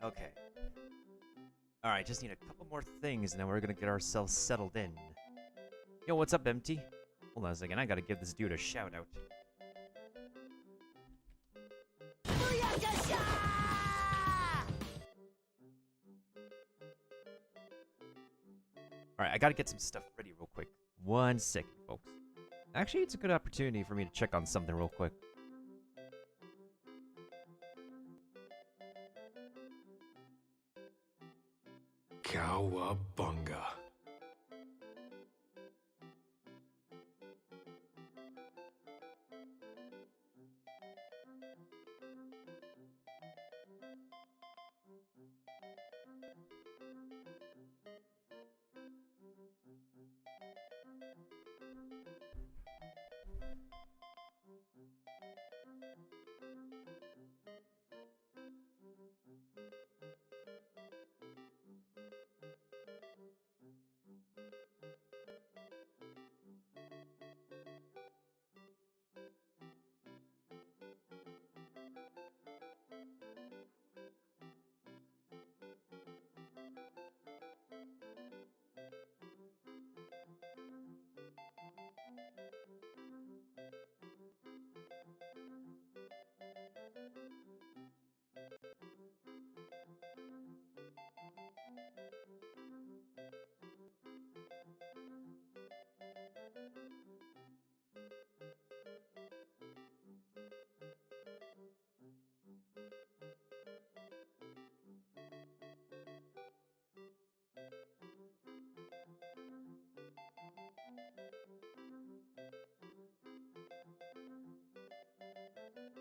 Okay. Alright, just need a couple more things and then we're gonna get ourselves settled in. Yo, what's up, Empty? Hold on a second, I gotta give this dude a shout out. Alright, I gotta get some stuff ready real quick. 1 second, folks. Actually, it's a good opportunity for me to check on something real quick. Cowabunga.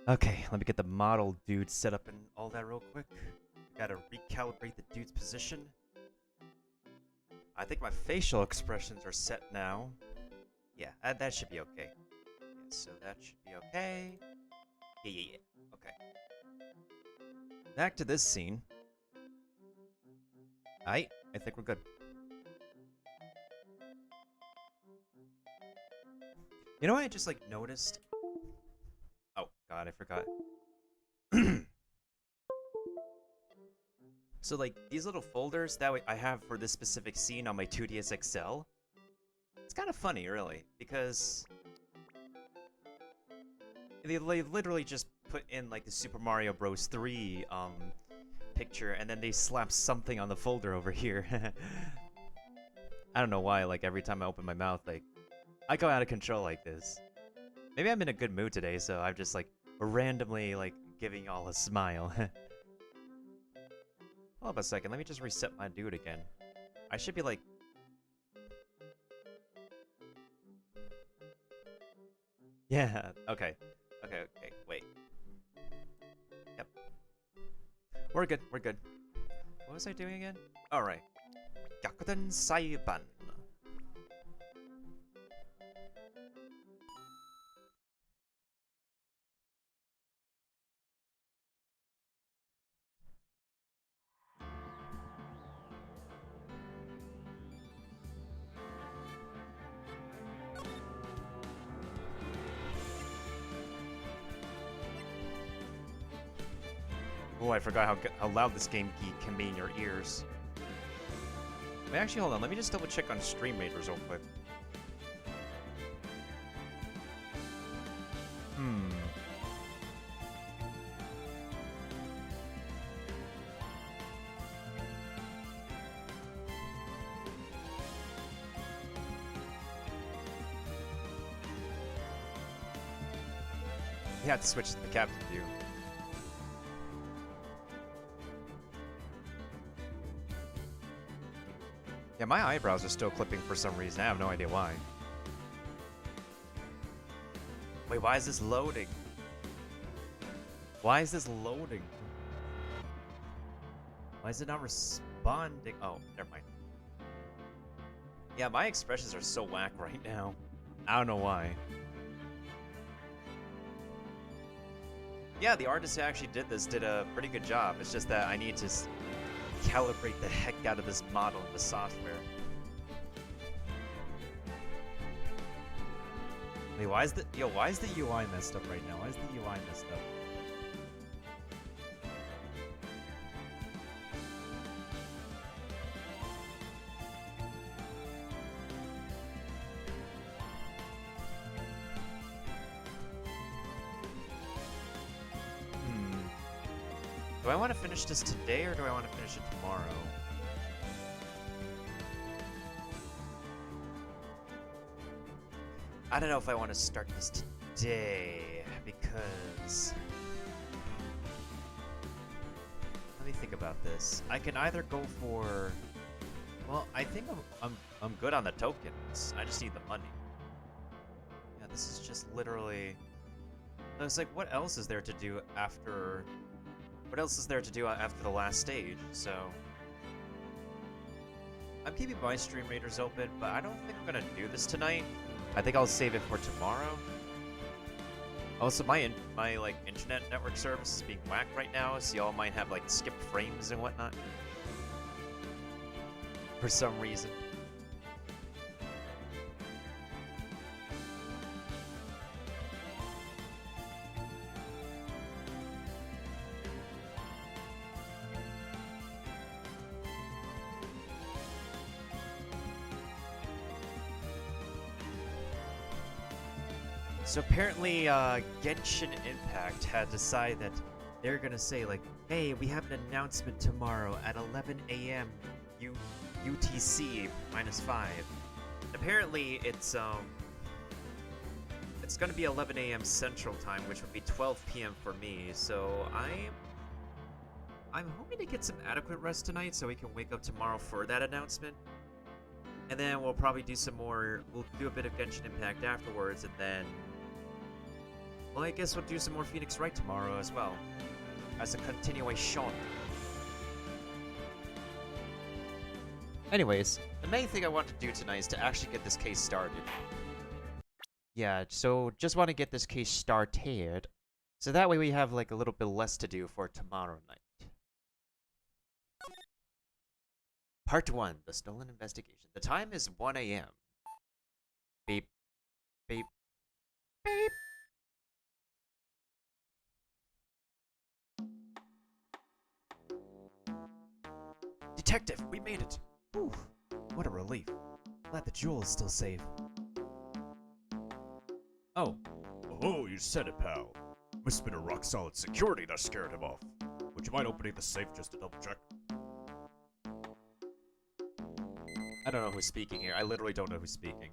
Okay, let me get the model dude set up and all that real quick. Gotta recalibrate the dude's position. I think my facial expressions are set now. Yeah, that should be okay. Yeah, so that should be okay. Yeah. Okay. Back to this scene. I think we're good. You know what I just like noticed? Oh god, I forgot. So like these little folders that I have for this specific scene on my 2DS XL, it's kind of funny really, because they literally just put in like the Super Mario Bros. 3 picture and then they slap something on the folder over here. I don't know why, like, every time I open my mouth, like, I go out of control like this. Maybe I'm in a good mood today, so I'm just, like, randomly, like, giving y'all a smile. Hold up a second, let me just reset my dude again. I should be, like... Yeah, okay. Okay, wait. Yep. We're good, we're good. What was I doing again? Alright. Gyakuten Saiban. Oh, I forgot how loud this game can be in your ears. Wait, actually, hold on. Let me just double check on Stream Raiders real quick. You have to switch to the captain view. Yeah, my eyebrows are still clipping for some reason. I have no idea why. Wait, why is this loading? Why is this loading? Why is it not responding? Oh, never mind. Yeah, my expressions are so whack right now. I don't know why. Yeah, the artist who actually did this did a pretty good job. It's just that I need to calibrate the heck out of this model in the software. Wait, why is the UI messed up right now? Why is the UI messed up? Do I want to finish this today, or do I want to finish it tomorrow? I don't know if I want to start this today, because... Let me think about this. I can either go for... Well, I think I'm good on the tokens. I just need the money. Yeah, this is just literally... I was like, what else is there to do after... What else is there to do after the last stage? So I'm keeping my Stream Raiders open, but I don't think I'm gonna do this tonight. I think I'll save it for tomorrow. Also, my like internet network service is being whacked right now, so y'all might have like skipped frames and whatnot for some reason. So apparently, Genshin Impact had decided that they're gonna say like, "Hey, we have an announcement tomorrow at 11 a.m. UTC -5." Apparently, it's gonna be 11 a.m. Central Time, which would be 12 p.m. for me. So I'm hoping to get some adequate rest tonight, so we can wake up tomorrow for that announcement. And then we'll probably do some more. We'll do a bit of Genshin Impact afterwards, and then. Well, I guess we'll do some more Phoenix Wright tomorrow as well, as a continuation. Anyways, the main thing I want to do tonight is to actually get this case started. Yeah, so just want to get this case started, so that way we have like a little bit less to do for tomorrow night. Part 1, The Stolen Investigation. The time is 1 a.m. Beep. Beep. Beep. Detective, we made it! Whew, what a relief. Glad the jewel is still safe. Oh. Oh, you said it, pal. Must have been a rock-solid security that scared him off. Would you mind opening the safe just to double-check? I don't know who's speaking here. I literally don't know who's speaking.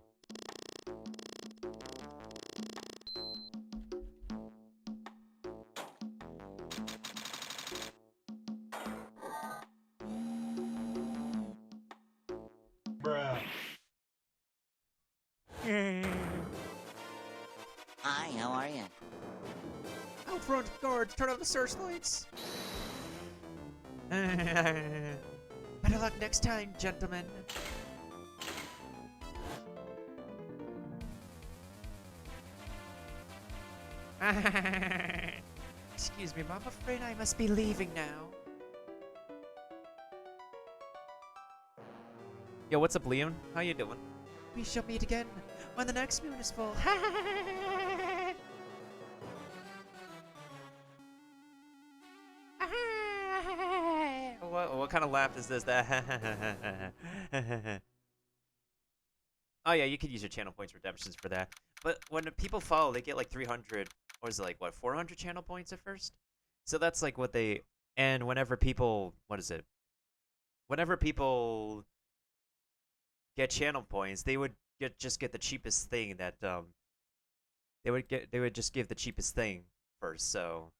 Bruh. Hi, how are you? Out front, guards, turn on the searchlights. Better luck next time, gentlemen. Excuse me, Mom. I'm afraid I must be leaving now. Yo, what's up, Liam? How you doing? We shall meet again when the next moon is full. What kind of laugh is this? Oh yeah, you could use your channel points redemptions for that. But when people follow, they get like 300, or is it like, what, 400 channel points at first? So that's like what they, and whenever people, what is it? Whenever people get channel points, they would just get the cheapest thing that, they would just give the cheapest thing first, so.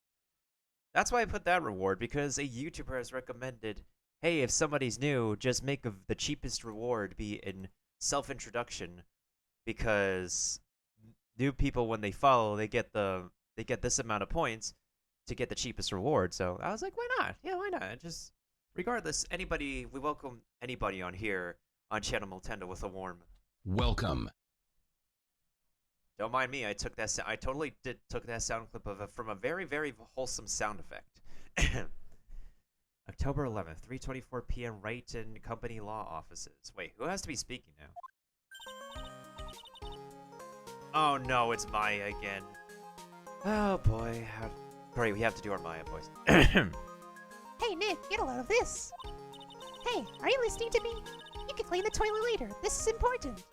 That's why I put that reward, because a YouTuber has recommended, hey, if somebody's new, just make the cheapest reward be in self-introduction, because new people, when they follow, they get this amount of points to get the cheapest reward. So I was like, why not? Yeah, why not? Just regardless, anybody, we welcome anybody on here on Channel Nintendo with a warm welcome. Don't mind me. I totally took that sound clip from a very, very wholesome sound effect. October 11th, 3:24 p.m. right in company law offices. Wait, who has to be speaking now? Oh no, it's Maya again. Oh boy. Great, we have to do our Maya voice. Hey, Nick, get a load of this. Hey, are you listening to me? You can clean the toilet later. This is important.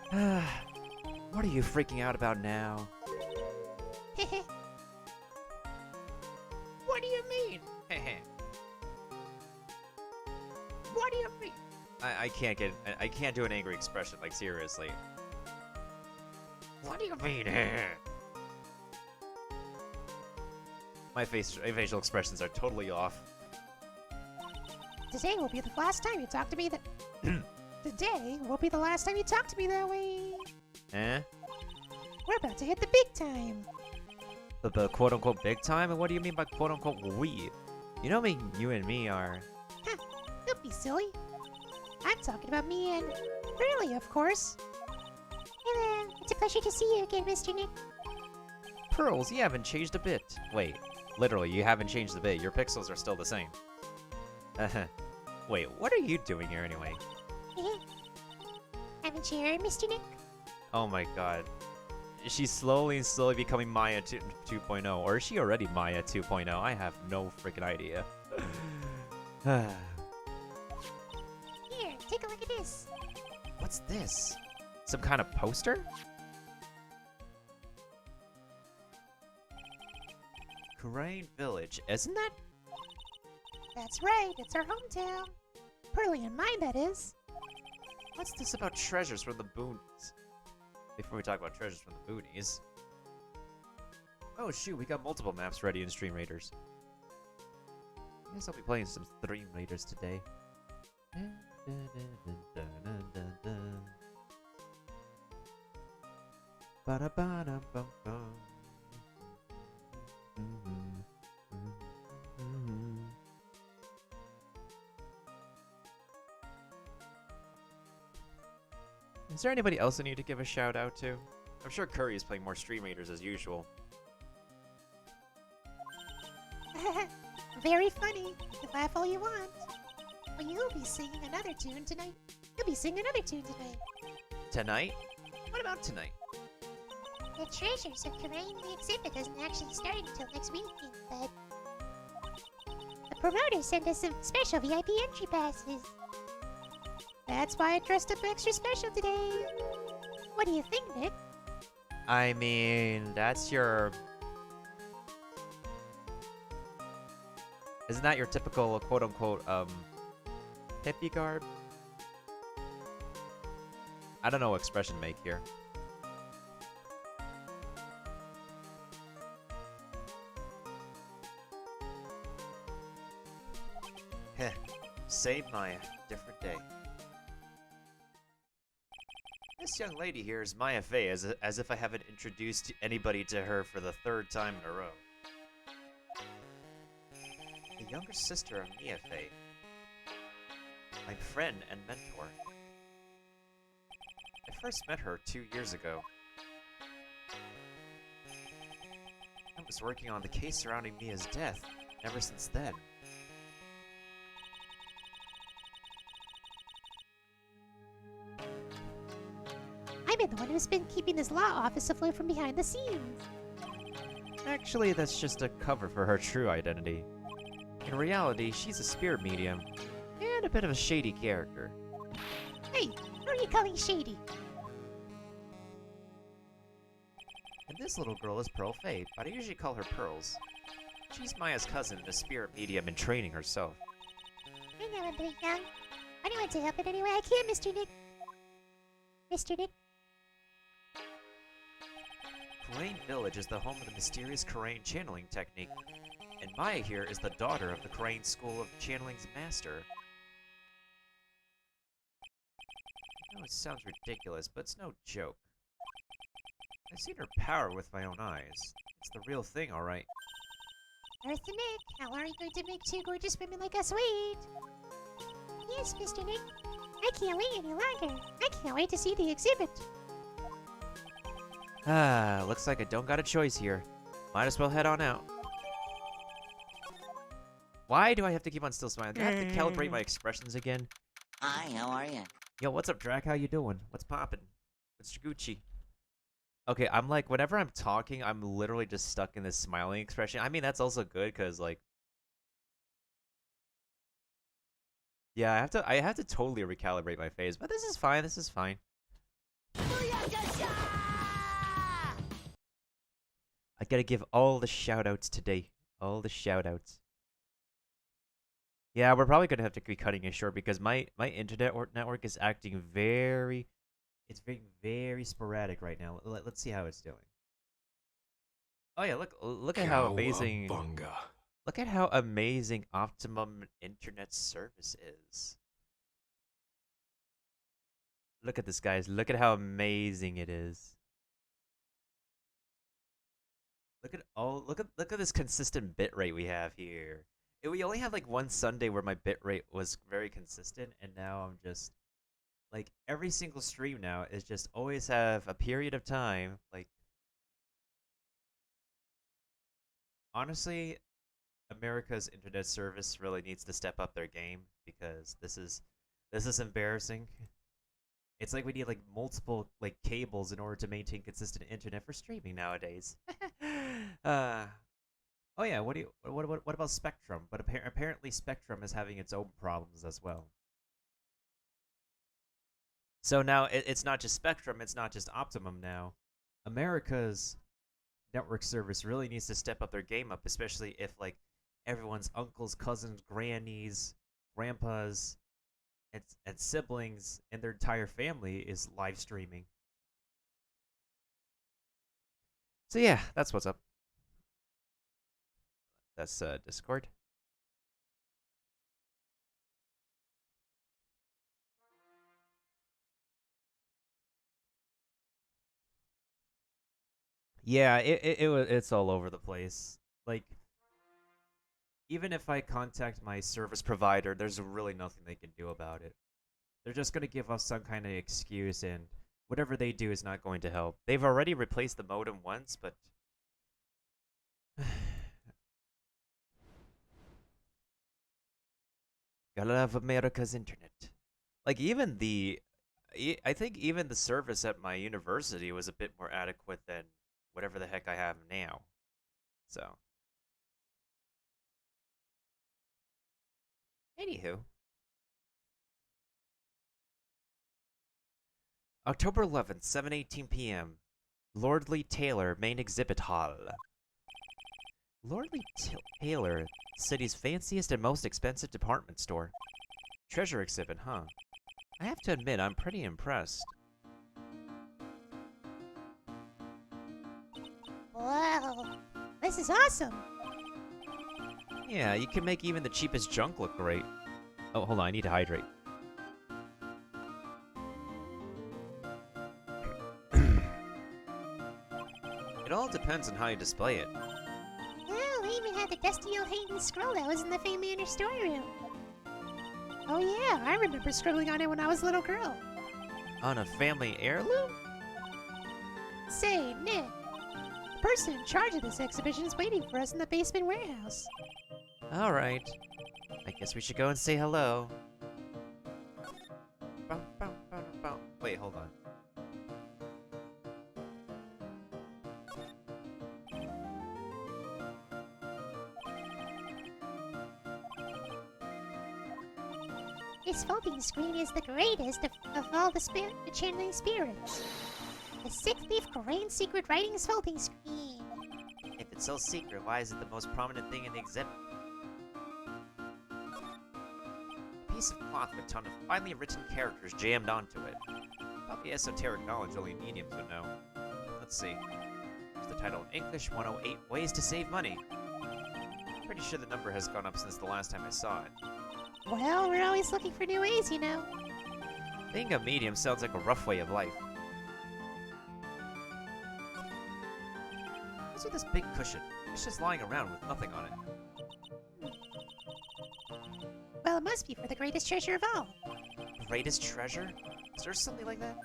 What are you freaking out about now? What do you mean? What do you mean? I can't do an angry expression, like, seriously. What do you mean? My facial expressions are totally off. Today will be the last time you talk to me that... Today will be the last time you talk to me that way. Eh? We're about to hit the big time. The quote-unquote big time? And what do you mean by quote-unquote we? You know me, you and me are... Huh, don't be silly. I'm talking about me and Curly, of course. Hello, it's a pleasure to see you again, Mr. Nick. Pearls, you haven't changed a bit. Wait, literally, you haven't changed a bit. Your pixels are still the same. Wait, what are you doing here anyway? Haven't you heard, Mr. Nick? Oh my god. She's slowly becoming Maya 2.0. Or is she already Maya 2.0? I have no freaking idea. Here, take a look at this. What's this? Some kind of poster? Crane Village, isn't that? That's right, it's our hometown. Pearly and mine, that is. What's this about treasures from the boonies? Before we talk about treasures from the boonies. Oh shoot, we got multiple maps ready in Stream Raiders. I guess I'll be playing some Stream Raiders today. Is there anybody else I need to give a shout out to? I'm sure Curry is playing more Stream Raiders as usual. Very funny. You can laugh all you want. But you'll be singing another tune tonight. You'll be singing another tune tonight. Tonight? What about tonight? The Treasures of Karain, the exhibit doesn't actually start until next week, but the promoters sent us some special VIP entry passes. That's why I dressed up extra special today. What do you think, Nick? I mean, that's your... Isn't that your typical quote-unquote, hippie garb? I don't know what expression to make here. Heh. Same Maya, different day. This young lady here is Maya Fey, as if I haven't introduced anybody to her for the 3rd time in a row. The younger sister of Mia Fey. My friend and mentor. I first met her 2 years ago. I was working on the case surrounding Mia's death ever since then. I've been the one who's been keeping this law office afloat from behind the scenes. Actually, that's just a cover for her true identity. In reality, she's a spirit medium, and a bit of a shady character. Hey, who are you calling shady? And this little girl is Pearl Faye, but I usually call her Pearls. She's Maya's cousin and a spirit medium in training herself. I know I'm pretty young. I want to help in any way I can, Mr. Nick. Mr. Nick? Kurain Village is the home of the mysterious Kurain channeling technique, and Maya here is the daughter of the Kurain School of Channeling's master. I know it sounds ridiculous, but it's no joke. I've seen her power with my own eyes. It's the real thing, alright. Earth to Nick, how are you going to make 2 gorgeous women like us wait? Yes, Mr. Nick. I can't wait any longer. I can't wait to see the exhibit. Ah, looks like I don't got a choice here. Might as well head on out. Why do I have to keep on still smiling? Do I have to calibrate my expressions again? Hi, how are you? Yo, what's up, Drac? How you doing? What's poppin'? What's Gucci? Okay, I'm like, whenever I'm talking, I'm literally just stuck in this smiling expression. I mean, that's also good, because, like... Yeah, I have to totally recalibrate my face, but this is fine, this is fine. I gotta give all the shoutouts today. All the shoutouts. Yeah, we're probably gonna have to be cutting it short because my internet network is acting very... It's being very sporadic right now. Let's see how it's doing. Oh yeah, look at how amazing... Look at how amazing Optimum Internet Service is. Look at this, guys. Look at how amazing it is. Look at this consistent bitrate we have here. We only had like one Sunday where my bitrate was very consistent, and now I'm just like every single stream now is just always have a period of time. Like honestly, America's internet service really needs to step up their game because this is embarrassing. It's like we need like multiple like cables in order to maintain consistent internet for streaming nowadays. Oh yeah, what about Spectrum? But apparently Spectrum is having its own problems as well. So now it's not just Spectrum, it's not just Optimum now. America's network service really needs to step up their game up, especially if like everyone's uncles, cousins, grannies, grandpas, and siblings and their entire family is live streaming. So yeah, that's what's up. That's Discord. Yeah, it's all over the place. Like even if I contact my service provider, there's really nothing they can do about it. They're just going to give us some kind of excuse, and whatever they do is not going to help. They've already replaced the modem once, but... Gotta love America's internet. Like, even the... I think even the service at my university was a bit more adequate than whatever the heck I have now. So... Anywho. October 11th, 7:18 p.m. Lordly Taylor Main Exhibit Hall. Lordly Taylor, the city's fanciest and most expensive department store. Treasure exhibit, huh? I have to admit, I'm pretty impressed. Wow, this is awesome. Yeah, you can make even the cheapest junk look great. Oh, hold on, I need to hydrate. It all depends on how you display it. Oh, I even had the dusty old Hayden scroll that was in the Fame Manor storeroom. Oh yeah, I remember scribbling on it when I was a little girl. On a family heirloom? Say, Nick, the person in charge of this exhibition is waiting for us in the basement warehouse. Alright. I guess we should go and say hello. Wait, hold on. This folding screen is the greatest of all the channeling spirits. The six-leaf Grand Secret Writings folding screen. If it's so secret, why is it the most prominent thing in the exhibit? A piece of cloth with a ton of finely written characters jammed onto it. Probably esoteric knowledge only mediums would know. Let's see. There's the title in English, 108 Ways to Save Money. Pretty sure the number has gone up since the last time I saw it. Well, we're always looking for new ways, you know. Being a medium sounds like a rough way of life. What's with this big cushion? It's just lying around with nothing on it. Well, it must be for the greatest treasure of all. Greatest treasure? Is there something like that?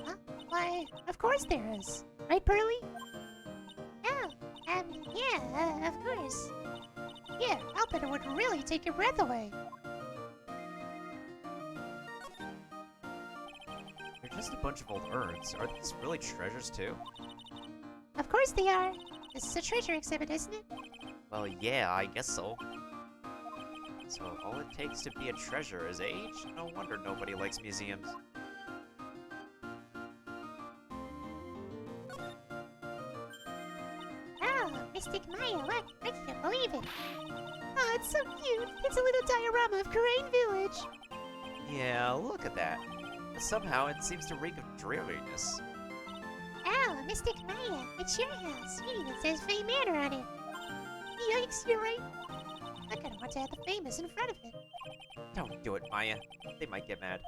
Huh? Why, of course there is. Right, Pearly? Oh, yeah, of course. Yeah, I'll bet it would really take your breath away. They're just a bunch of old urns. Are these really treasures too? Of course they are. This is a treasure exhibit, isn't it? Well, yeah, I guess so. So all it takes to be a treasure is age? No wonder nobody likes museums. Oh, Mystic Maya, look, I can't believe it. Oh, it's so cute. It's a little diorama of Karain Village. Yeah, look at that. But somehow it seems to reek of dreariness. Oh, Mystic Maya, it's your house. It even says Fame Manor on it. Yikes, you're right. I kinda want to have the famous in front of it. Don't do it, Maya. They might get mad.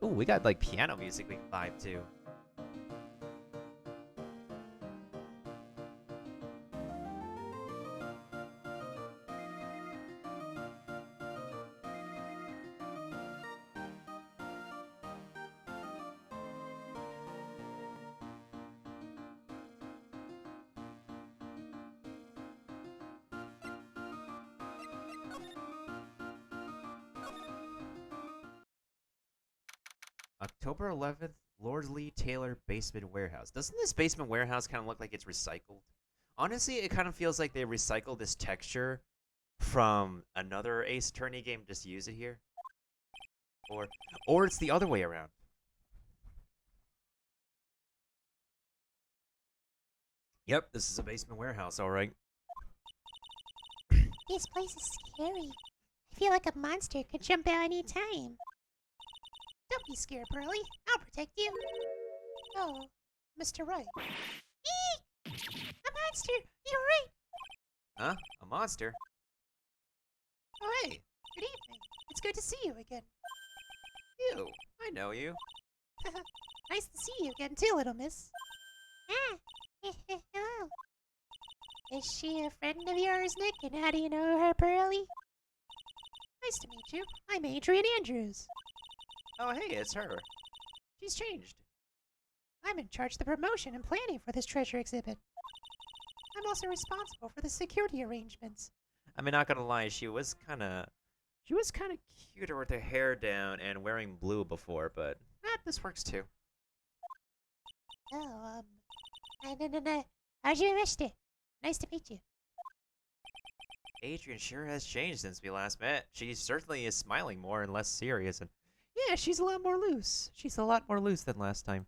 Ooh, we got like piano music we can vibe to. October 11th, Lord Lee Taylor Basement Warehouse. Doesn't this basement warehouse kind of look like it's recycled? Honestly, it kind of feels like they recycled this texture from another Ace Attorney game, just use it here. Or it's the other way around. Yep, this is a basement warehouse, alright. This place is scary. I feel like a monster could jump out any time. Don't be scared, Pearly. I'll protect you. Oh, Mr. Right. Eek! A monster! You're right! Huh? A monster? Oh, hey. Good evening. It's good to see you again. You, I know you. Nice to see you again, too, little miss. Ah, hello. Is she a friend of yours, Nick? And how do you know her, Pearly? Nice to meet you. I'm Adrian Andrews. Oh, hey, it's her. She's changed. I'm in charge of the promotion and planning for this treasure exhibit. I'm also responsible for the security arrangements. I mean, not gonna lie, she was kinda cuter with her hair down and wearing blue before, but this works too. Oh, no. How's your mister? Nice to meet you. Adrian sure has changed since we last met. She certainly is smiling more and less serious, and yeah, she's a lot more loose. She's a lot more loose than last time.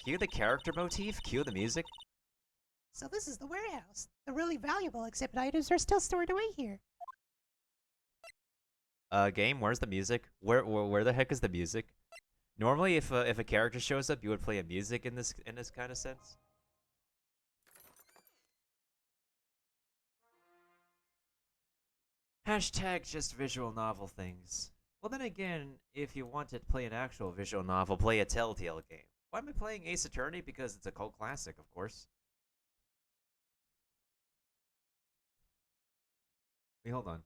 Cue the character motif, cue the music. So this is the warehouse. The really valuable exhibit items are still stored away here. Game, where's the music? Where the heck is the music? Normally, if a character shows up, you would play a music in this kind of sense. Hashtag just visual novel things. Well, then again, if you want to play an actual visual novel, play a Telltale game. Why am I playing Ace Attorney? Because it's a cult classic, of course. Wait, hold on.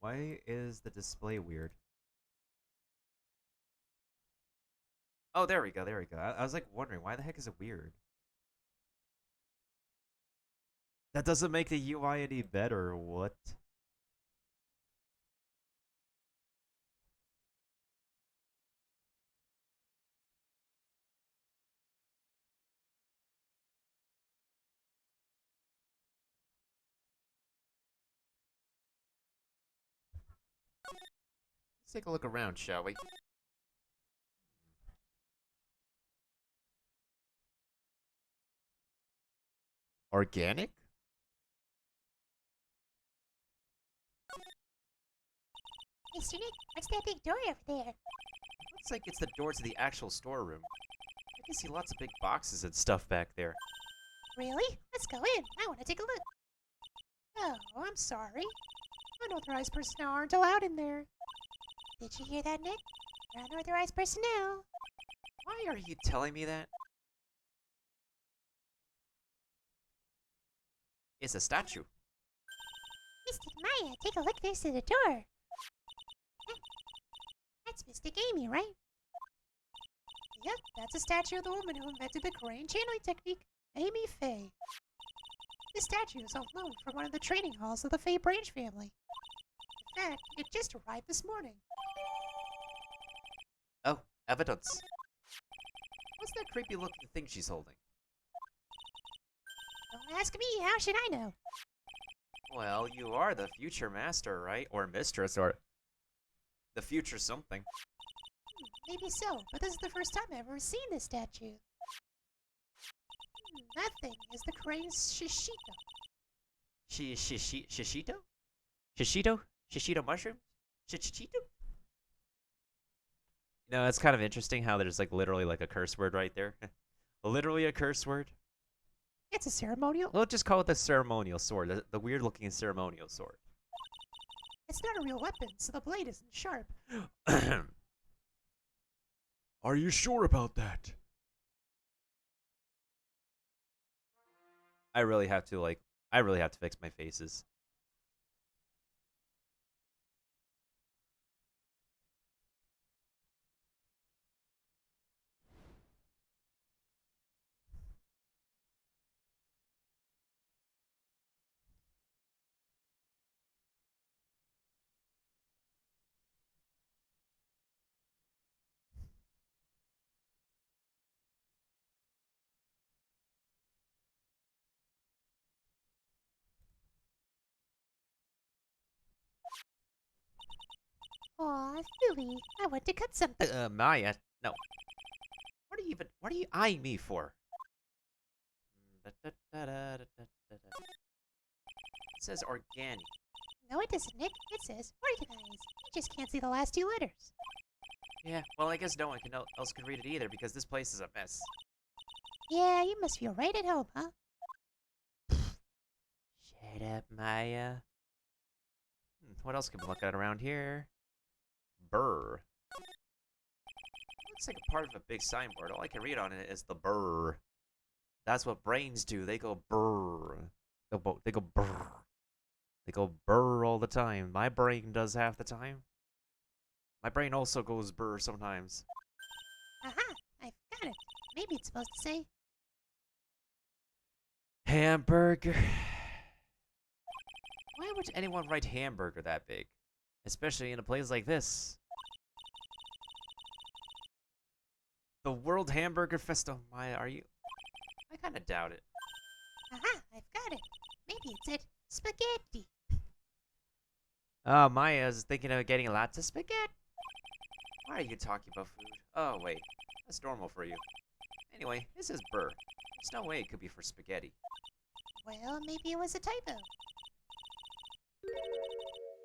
Why is the display weird? Oh, there we go, there we go. I was like wondering, why the heck is it weird? That doesn't make the UI any better, what? Let's take a look around, shall we? Organic? Mr. Nick, what's that big door over there? Looks like it's the door to the actual storeroom. I can see lots of big boxes and stuff back there. Really? Let's go in. I want to take a look. Oh, I'm sorry. Unauthorized personnel aren't allowed in there. Did you hear that, Nick? Unauthorized personnel. Why are you telling me that? It's a statue. Mystic Maya, take a look. There's to the door. That's Mystic Amy, right? Yep, that's a statue of the woman who invented the crane channeling technique, Amy Faye. This statue is known from one of the training halls of the Faye branch family. In fact, it just arrived this morning. Oh, evidence. What's that creepy looking thing she's holding? Don't ask me, how should I know? Well, you are the future master, right? Or mistress, or the future something. Maybe so, but this is the first time I've ever seen this statue. That thing is the crane's shishito. Shishito? Shishito? Shishito mushroom? Shishito? You know, it's kind of interesting how there's like literally like a curse word right there. Literally a curse word. It's a ceremonial. We'll just call it the ceremonial sword, the weird looking ceremonial sword. It's not a real weapon, so the blade isn't sharp. Are you sure about that? I really have to fix my faces. Aw, Philly, I want to cut something. Maya, no. What are you eyeing me for? It says organic. No, it doesn't, Nick. It says organized. You just can't see the last two letters. Yeah, well, I guess no one else can read it either because this place is a mess. Yeah, you must feel right at home, huh? Shut up, Maya. What else can we look at around here? Burr. Looks like a part of a big signboard. All I can read on it is the burr. That's what brains do. They go burr. They go burr. They go burr all the time. My brain does half the time. My brain also goes burr sometimes. Aha! I've got it. Maybe it's supposed to say Hamburger. Why would anyone write hamburger that big? Especially in a place like this. The World Hamburger Festival. Maya, are you? I kind of doubt it. Aha! I've got it. Maybe it said spaghetti. Oh, Maya's thinking of getting lots of spaghetti. Why are you talking about food? Oh, wait. That's normal for you. Anyway, this is burr. There's no way it could be for spaghetti. Well, maybe it was a typo.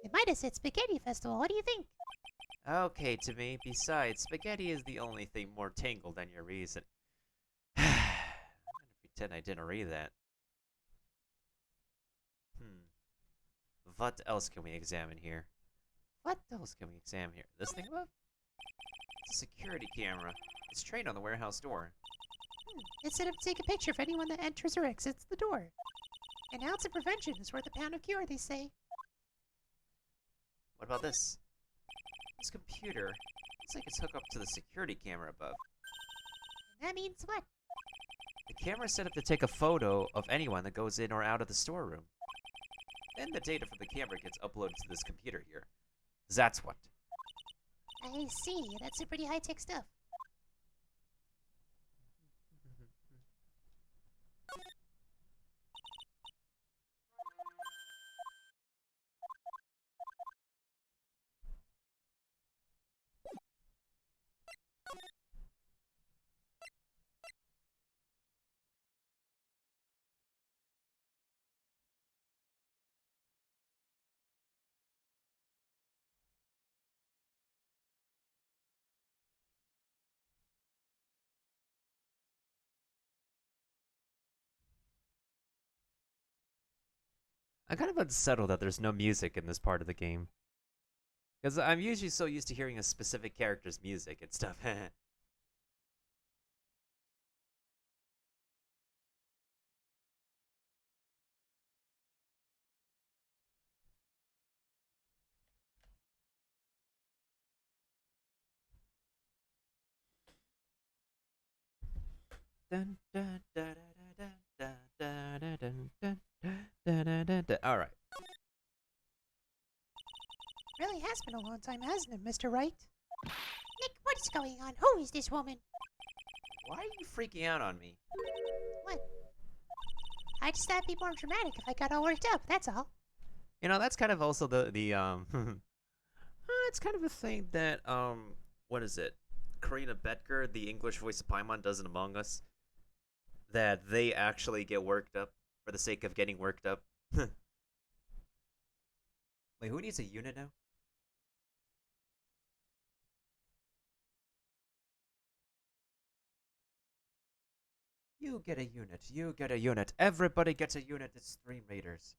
It might have said spaghetti festival. What do you think? Okay, to me. Besides, spaghetti is the only thing more tangled than your reason. I'm gonna pretend I didn't read that. Hmm. What else can we examine here? What else can we examine here? This thing above? It's a security camera. It's trained on the warehouse door. It's set up to take a picture of anyone that enters or exits the door. An ounce of prevention is worth a pound of cure, they say. What about this? This computer looks like it's hooked up to the security camera above. And that means what? The camera is set up to take a photo of anyone that goes in or out of the storeroom. Then the data from the camera gets uploaded to this computer here. That's what. I see. That's some pretty high-tech stuff. I'm kind of unsettled that there's no music in this part of the game. Because I'm usually so used to hearing a specific character's music and stuff. Alright. Really has been a long time, hasn't it, Mr. Wright? Nick, what is going on? Who is this woman? Why are you freaking out on me? What? I just thought it'd be more dramatic if I got all worked up, that's all. You know, that's kind of also it's kind of a thing that, what is it? Karina Betker, the English voice of Paimon, does in Among Us. That they actually get worked up for the sake of getting worked up. Wait, who needs a unit now? You get a unit. You get a unit. Everybody gets a unit. It's Stream Raiders.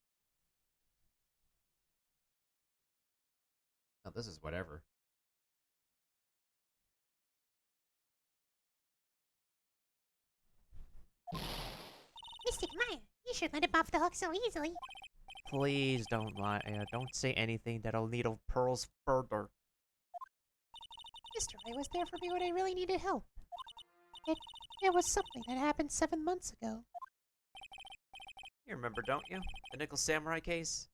Oh, this is whatever. Mystic Maya, you should let him off the hook so easily. Please don't lie. Don't say anything that'll needle pearls further. Mr. Wright was there for me when I really needed help. It was something that happened 7 months ago. You remember, don't you? The Nickel Samurai case?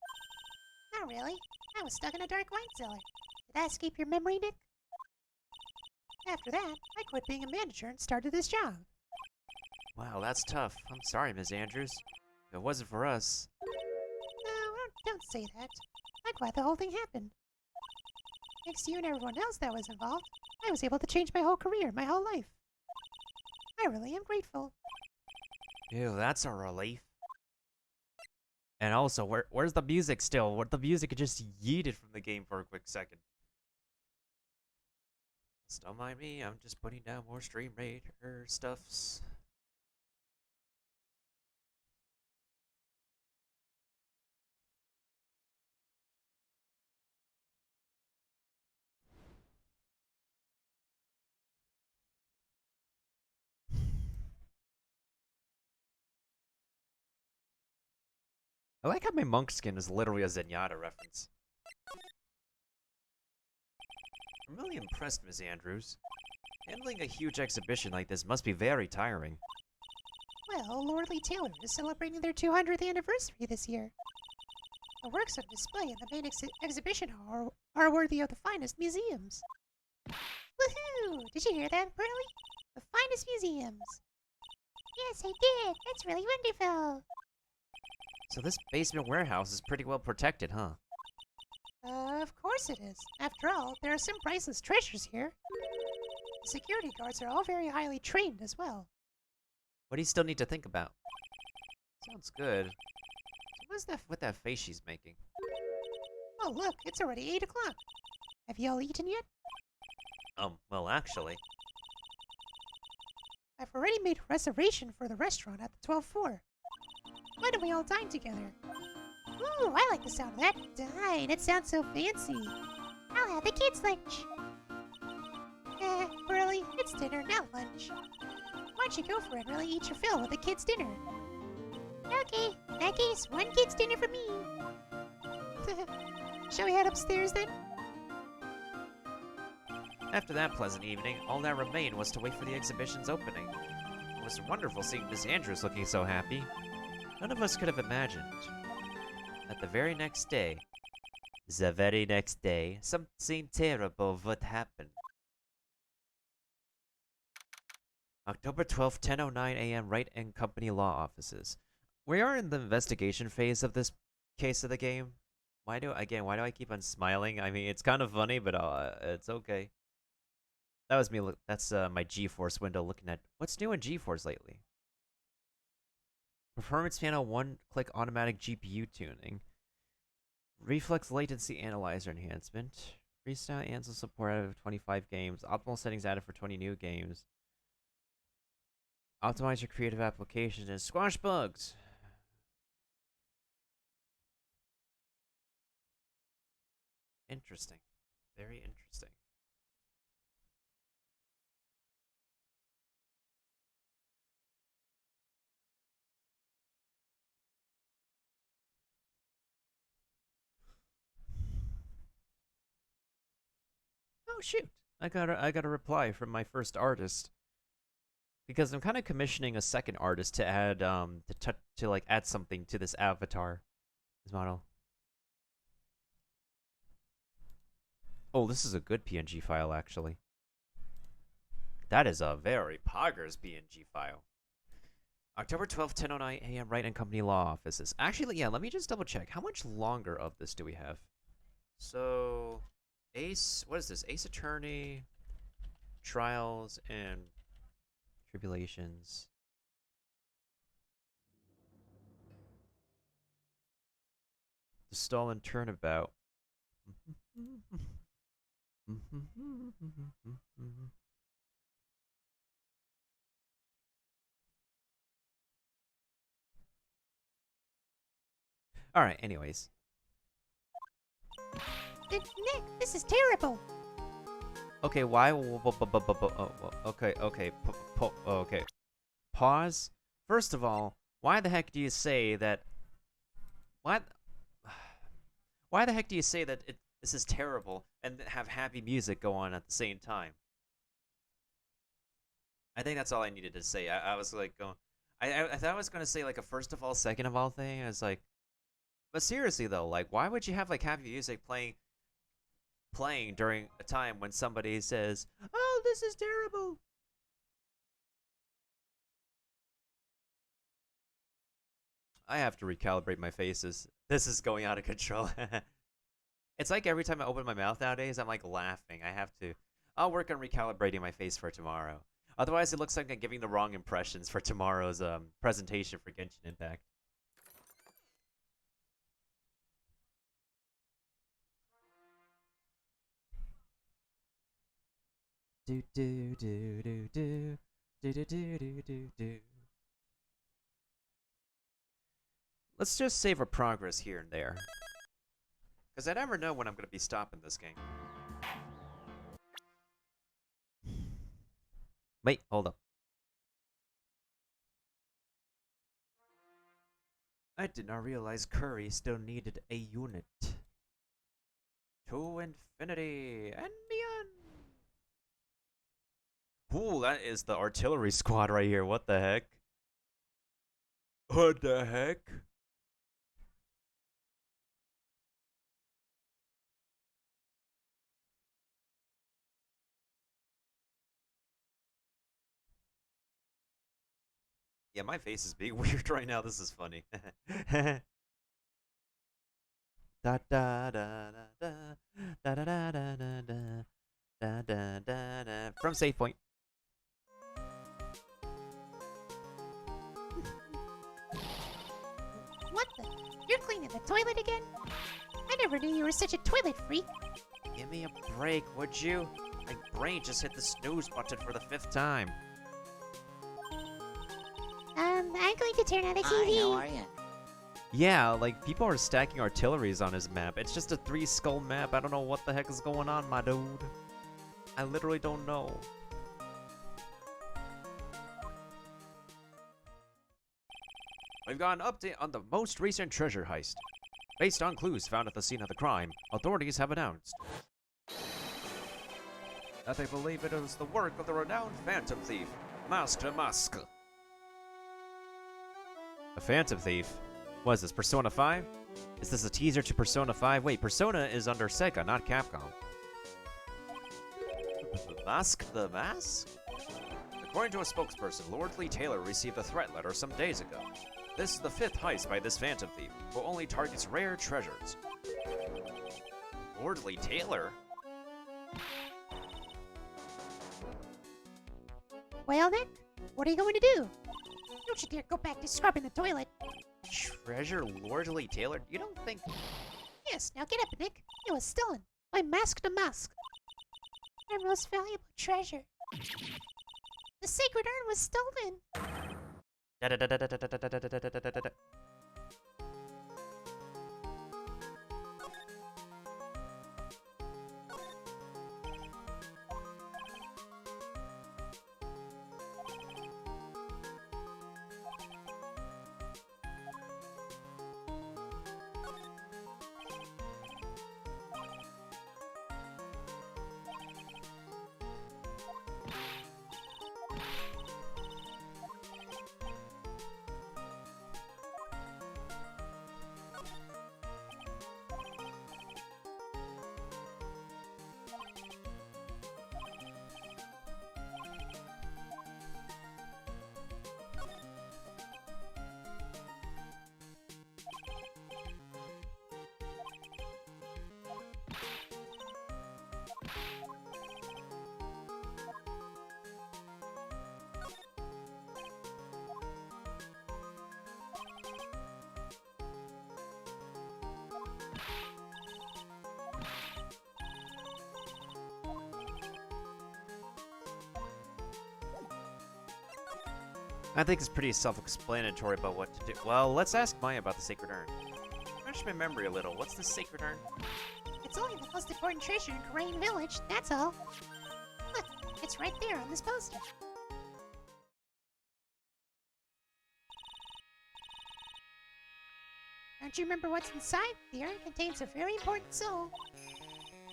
Not really. I was stuck in a dark wine cellar. Did that escape your memory, Nick? After that, I quit being a manager and started this job. Wow, that's tough. I'm sorry, Ms. Andrews. If it wasn't for us. No, don't say that. I'm glad the whole thing happened. Thanks to you and everyone else that was involved, I was able to change my whole career, my whole life. I really am grateful. Ew, that's a relief. And also, where's the music still? What the music just yeeted from the game for a quick second. Don't mind me, I'm just putting down more Stream Raider stuffs. I like how my monk skin is literally a Zenyatta reference. I'm really impressed, Ms. Andrews. Handling a huge exhibition like this must be very tiring. Well, Lordly Taylor is celebrating their 200th anniversary this year. The works on display in the main exhibition hall are worthy of the finest museums. Woohoo! Did you hear that, Pearly? The finest museums. Yes, I did. That's really wonderful. So this basement warehouse is pretty well protected, huh? Of course it is. After all, there are some priceless treasures here. The security guards are all very highly trained as well. What do you still need to think about? Sounds good. So what's that with that face she's making? Oh, look, it's already 8 o'clock. Have you all eaten yet? Well, actually, I've already made a reservation for the restaurant at the 12th floor. Why don't we all dine together? Ooh, I like the sound of that. Dine. It sounds so fancy. I'll have the kids' lunch. Really? It's dinner, not lunch. Why don't you go for it and really eat your fill with the kids' dinner? Okay, in that case, one kid's dinner for me. Shall we head upstairs then? after that pleasant evening, all that remained was to wait for the exhibition's opening. It was wonderful seeing Miss Andrews looking so happy. None of us could have imagined that the very next day, something terrible would happen. October 12th, 10:09 a.m., Wright and Company Law Offices. We are in the investigation phase of this case of the game. Why do I keep on smiling? I mean, it's kind of funny, but it's okay. That was me. That's my GeForce window looking at what's new in GeForce lately. Performance panel, one-click automatic GPU tuning. Reflex latency analyzer enhancement. Freestyle Ansel support out of 25 games. Optimal settings added for 20 new games. Optimize your creative applications and squash bugs. Interesting. Very interesting. Oh shoot. I got a reply from my first artist. Because I'm kind of commissioning a second artist to add to like add something to this avatar, this model. Oh, this is a good PNG file actually. That is a very poggers PNG file. October 12th, 10:09 a.m. Wright and Company Law Offices. Actually, yeah, let me just double check. How much longer of this do we have? So, Ace, what is this? Ace Attorney, Trials, and Tribulations. The Stall and Turnabout. Alright, anyways. Nick, this is terrible. Okay, why? Okay, okay. Pause. First of all, why the heck do you say that? What? Why the heck do you say that this is terrible and have happy music go on at the same time? I think that's all I needed to say. I was like going. I thought I was gonna say like a first of all, second of all thing. I was like, but seriously though, like, why would you have like happy music playing during a time when somebody says, "Oh, this is terrible"? I have to recalibrate my faces. This is going out of control. It's like every time I open my mouth nowadays, I'm like laughing. I'll work on recalibrating my face for tomorrow. Otherwise, it looks like I'm giving the wrong impressions for tomorrow's presentation for Genshin Impact. Do do do do do do do do do do do. Let's just save our progress here and there. Because I never know when I'm going to be stopping this game. Wait, hold up. I did not realize Curry still needed a unit. To infinity and beyond. Ooh, that is the artillery squad right here. What the heck? What the heck? Yeah, my face is being weird right now. This is funny. Da da da da da da da da da da da da da da from save point. What the? You're cleaning the toilet again? I never knew you were such a toilet freak. Give me a break, would you? My brain just hit the snooze button for the 5th time. I'm going to turn on the Hi, how TV. are you? Yeah, like, people are stacking artilleries on his map. It's just a 3-skull map. I don't know what the heck is going on, my dude. I literally don't know. We've got an update on the most recent treasure heist. Based on clues found at the scene of the crime, authorities have announced that they believe it is the work of the renowned phantom thief, Mask to Mask. A phantom thief? What is this, Persona 5? Is this a teaser to Persona 5? Wait, Persona is under Sega, not Capcom. Mask the Mask? According to a spokesperson, Lord Lee Taylor received a threat letter some days ago. This is the 5th heist by this phantom thief, who only targets rare treasures. Lord Lee Taylor? Well then, what are you going to do? Don't you dare go back to scrubbing the toilet. Treasure Lord Lee Taylor? You don't think... Yes, now get up, Nick. It was stolen by Mask to Mask. Our most valuable treasure. The sacred urn was stolen. Da-da-da-da-da-da-da-da-da-da-da-da-da. I think it's pretty self-explanatory about what to do. Well, let's ask Maya about the sacred urn. Refresh my memory a little. What's the sacred urn? It's only the most important treasure in Korean Village, that's all. Look, it's right there on this poster. Don't you remember what's inside? The urn contains a very important soul.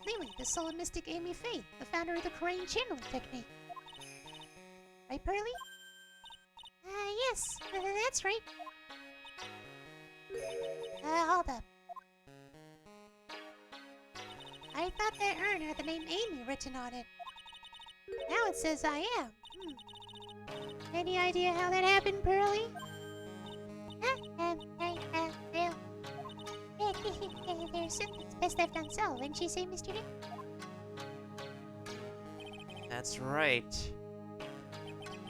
Namely, the soul of Mystic Amy Faith, the founder of the Korean channeling technique. Right, Pearly? Yes, that's right. Hold up. I thought that urn had the name Amy written on it. Now it says I am. Any idea how that happened, Pearly? There's something's best left unsolved, wouldn't you say, Mr. Nick? That's right.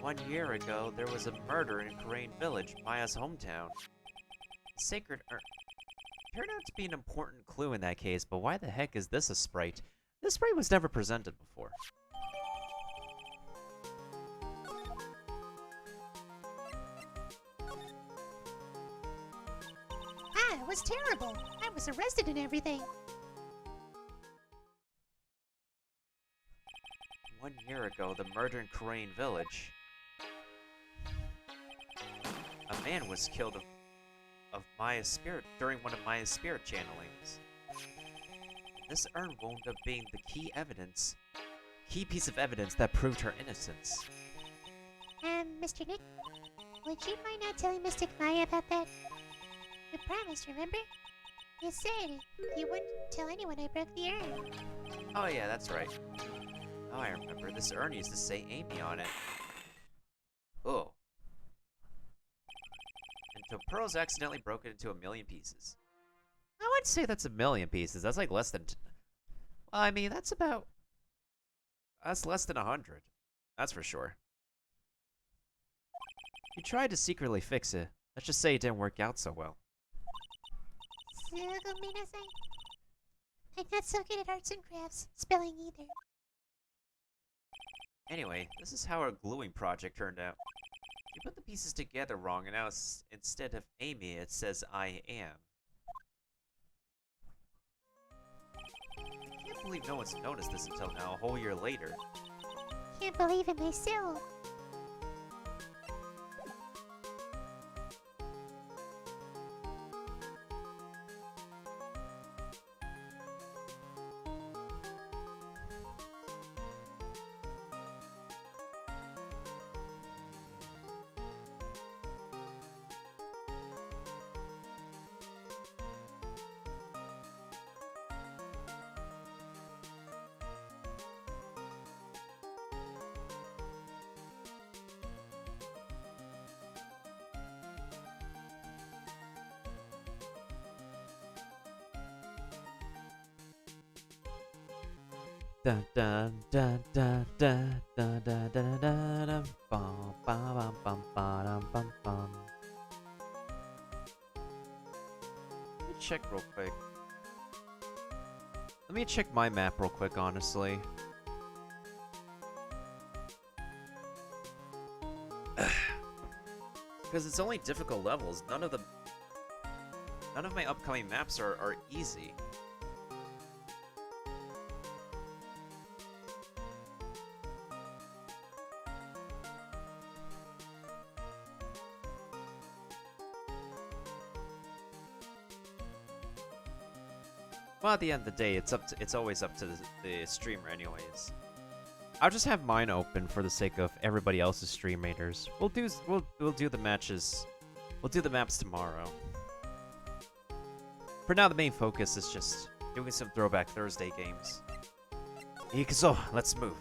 1 year ago, there was a murder in Korean Village, Maya's hometown. The sacred urn turned out to be an important clue in that case, but why the heck is this a sprite? This sprite was never presented before. It was terrible. I was arrested and everything. 1 year ago, the murder in Korean Village. A man was killed of Maya's spirit during one of Maya's spirit channelings. This urn wound up being the key piece of evidence that proved her innocence. Mr. Nick, would you mind not telling Mystic Maya about that? You promised, remember? You said you wouldn't tell anyone I broke the urn. Oh yeah, that's right. Oh, I remember. This urn used to say Amy on it. Oh. Until Pearls accidentally broke it into 1,000,000 pieces. I wouldn't say that's 1,000,000 pieces. That's like less than... Well, I mean, that's less than 100. That's for sure. You tried to secretly fix it. Let's just say it didn't work out so well. I'm not so good at arts and crafts, spelling either. Anyway, this is how our gluing project turned out. We put the pieces together wrong, and now instead of Amy, it says I am. I can't believe no one's noticed this until now, a whole year later. Can't believe it myself. Dun dun dun dun dun dun dun dun dun dun bum bum bum bum bum bum. Let me check real quick. Let me check my map real quick, honestly. Because it's only difficult levels. None of my upcoming maps are easy. Well, at the end of the day, it's always up to the streamer, anyways. I'll just have mine open for the sake of everybody else's stream raters. We'll do the matches. We'll do the maps tomorrow. For now, the main focus is just doing some Throwback Thursday games. So let's move.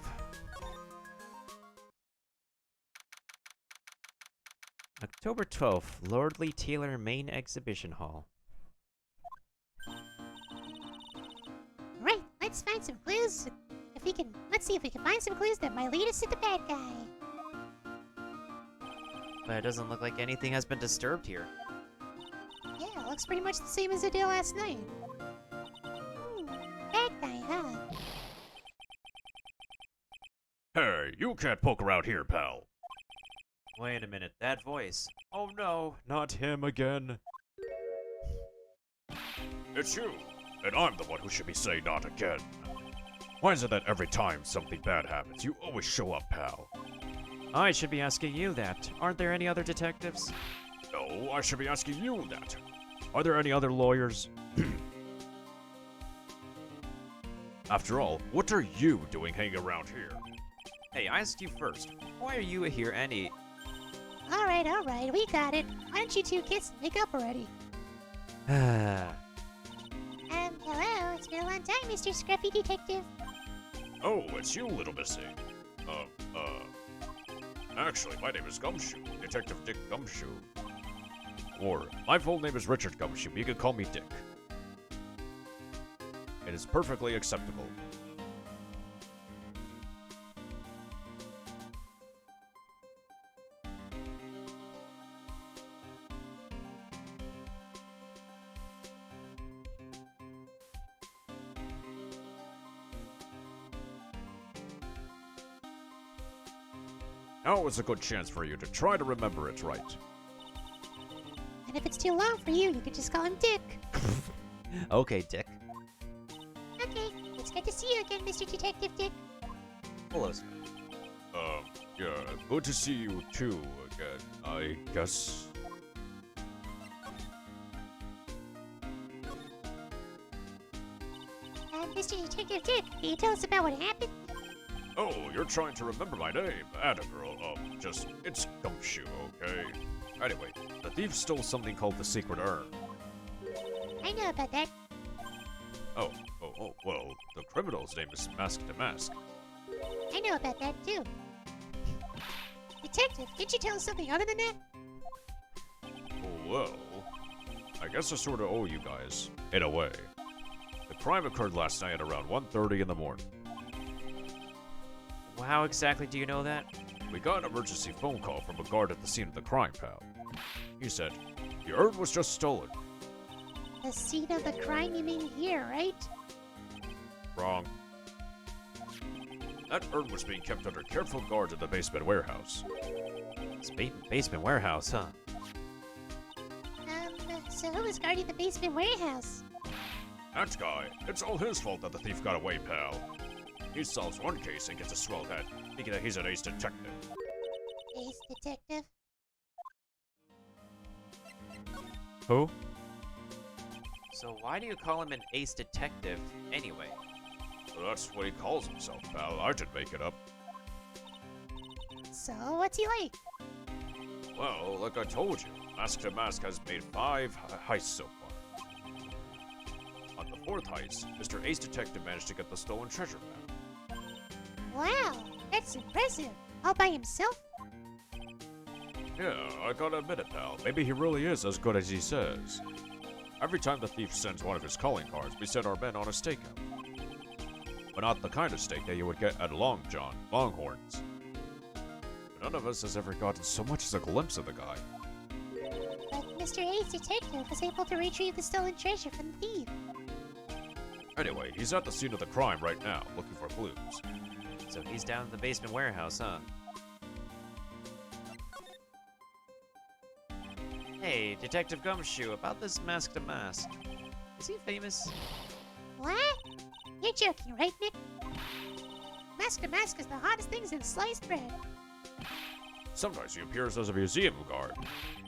October 12th, Lordly Taylor Main Exhibition Hall. Right, let's find some clues. Let's see if we can find some clues that might lead us to the bad guy. But it doesn't look like anything has been disturbed here. Yeah, it looks pretty much the same as it did last night. Bad guy, huh? Hey, you can't poke around here, pal. Wait a minute, that voice. Oh no, not him again. It's you, and I'm the one who should be saying not again. Why is it that every time something bad happens, you always show up, pal? I should be asking you that. Aren't there any other detectives? No, I should be asking you that. Are there any other lawyers? After all, what are you doing hanging around here? Hey, I asked you first. Why are you here Alright, we got it. Why don't you two kiss and make up already? Hello, it's been a long time, Mr. Scruffy Detective. Oh, it's you, little missy. Actually, my name is Gumshoe, Detective Dick Gumshoe. Or, my full name is Richard Gumshoe, but you can call me Dick. It is perfectly acceptable. Now is a good chance for you to try to remember it right. And if it's too long for you, you can just call him Dick. Okay, Dick. Okay, it's good to see you again, Mr. Detective Dick. Hello, sir. Yeah, good to see you too again, I guess. Mr. Detective Dick, can you tell us about what happened? Oh, you're trying to remember my name. Atta girl. It's Gumshoe, okay? Anyway, the thief stole something called the secret urn. I know about that. Oh, well, the criminal's name is Mask to Mask. I know about that, too. Detective, didn't you tell us something other than that? Oh, well, I guess I sort of owe you guys, in a way. The crime occurred last night at around 1:30 in the morning. Well, how exactly do you know that? We got an emergency phone call from a guard at the scene of the crime, pal. He said, the urn was just stolen. The scene of the crime, you mean here, right? Wrong. That urn was being kept under careful guard in the basement warehouse. Basement warehouse, huh? So who was guarding the basement warehouse? That guy. It's all his fault that the thief got away, pal. He solves one case and gets a swell head, thinking that he's an ace detective. Ace detective? Who? So why do you call him an ace detective anyway? Well, that's what he calls himself, pal. I didn't make it up. So what's he like? Well, like I told you, Mask to Mask has made 5 heists so far. On the 4th heist, Mr. Ace Detective managed to get the stolen treasure back. Wow, that's impressive. All by himself? Yeah, I gotta admit it, pal. Maybe he really is as good as he says. Every time the thief sends one of his calling cards, we send our men on a stakeout. But not the kind of steak that you would get at Long John, Longhorns. None of us has ever gotten so much as a glimpse of the guy. But Mr. Ace Detective was able to retrieve the stolen treasure from the thief. Anyway, he's at the scene of the crime right now, looking for clues. So he's down in the basement warehouse, huh? Hey, Detective Gumshoe, about this Mask to Mask. Is he famous? What? You're joking, right, Nick? Mask to Mask is the hottest things in sliced bread. Sometimes he appears as a museum guard.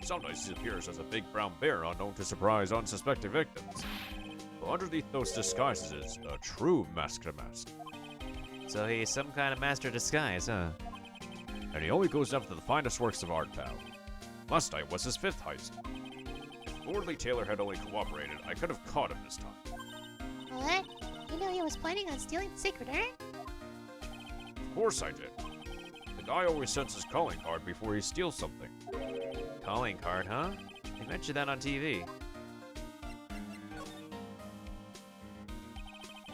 Sometimes he appears as a big brown bear unknown to surprise unsuspecting victims. But underneath those disguises is a true Mask to Mask. So he's some kind of master disguise, huh? And he only goes after the finest works of art, pal. Last night was his 5th heist. If Lordly Taylor had only cooperated, I could have caught him this time. What? You know he was planning on stealing the sacred urn? Of course I did. The guy always sends his calling card before he steals something. Calling card, huh? They mentioned that on TV.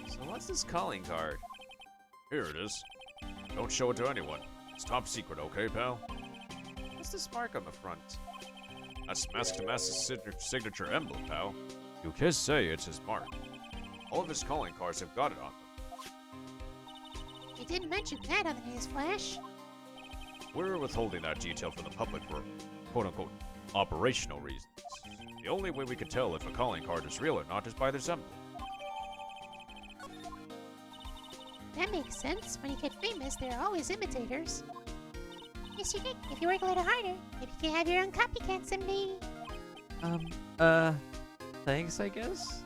So what's this calling card? Here it is. Don't show it to anyone. It's top secret, okay, pal? What's this mark on the front? That's Mask to Mask's signature emblem, pal. You can say it's his mark. All of his calling cards have got it on them. He didn't mention that on the news flash. We're withholding that detail from the public for quote-unquote operational reasons. The only way we can tell if a calling card is real or not is by this emblem. That makes sense. When you get famous, there are always imitators. Mr. Nick, if you work a little harder, maybe you can have your own copycat someday. Thanks, I guess?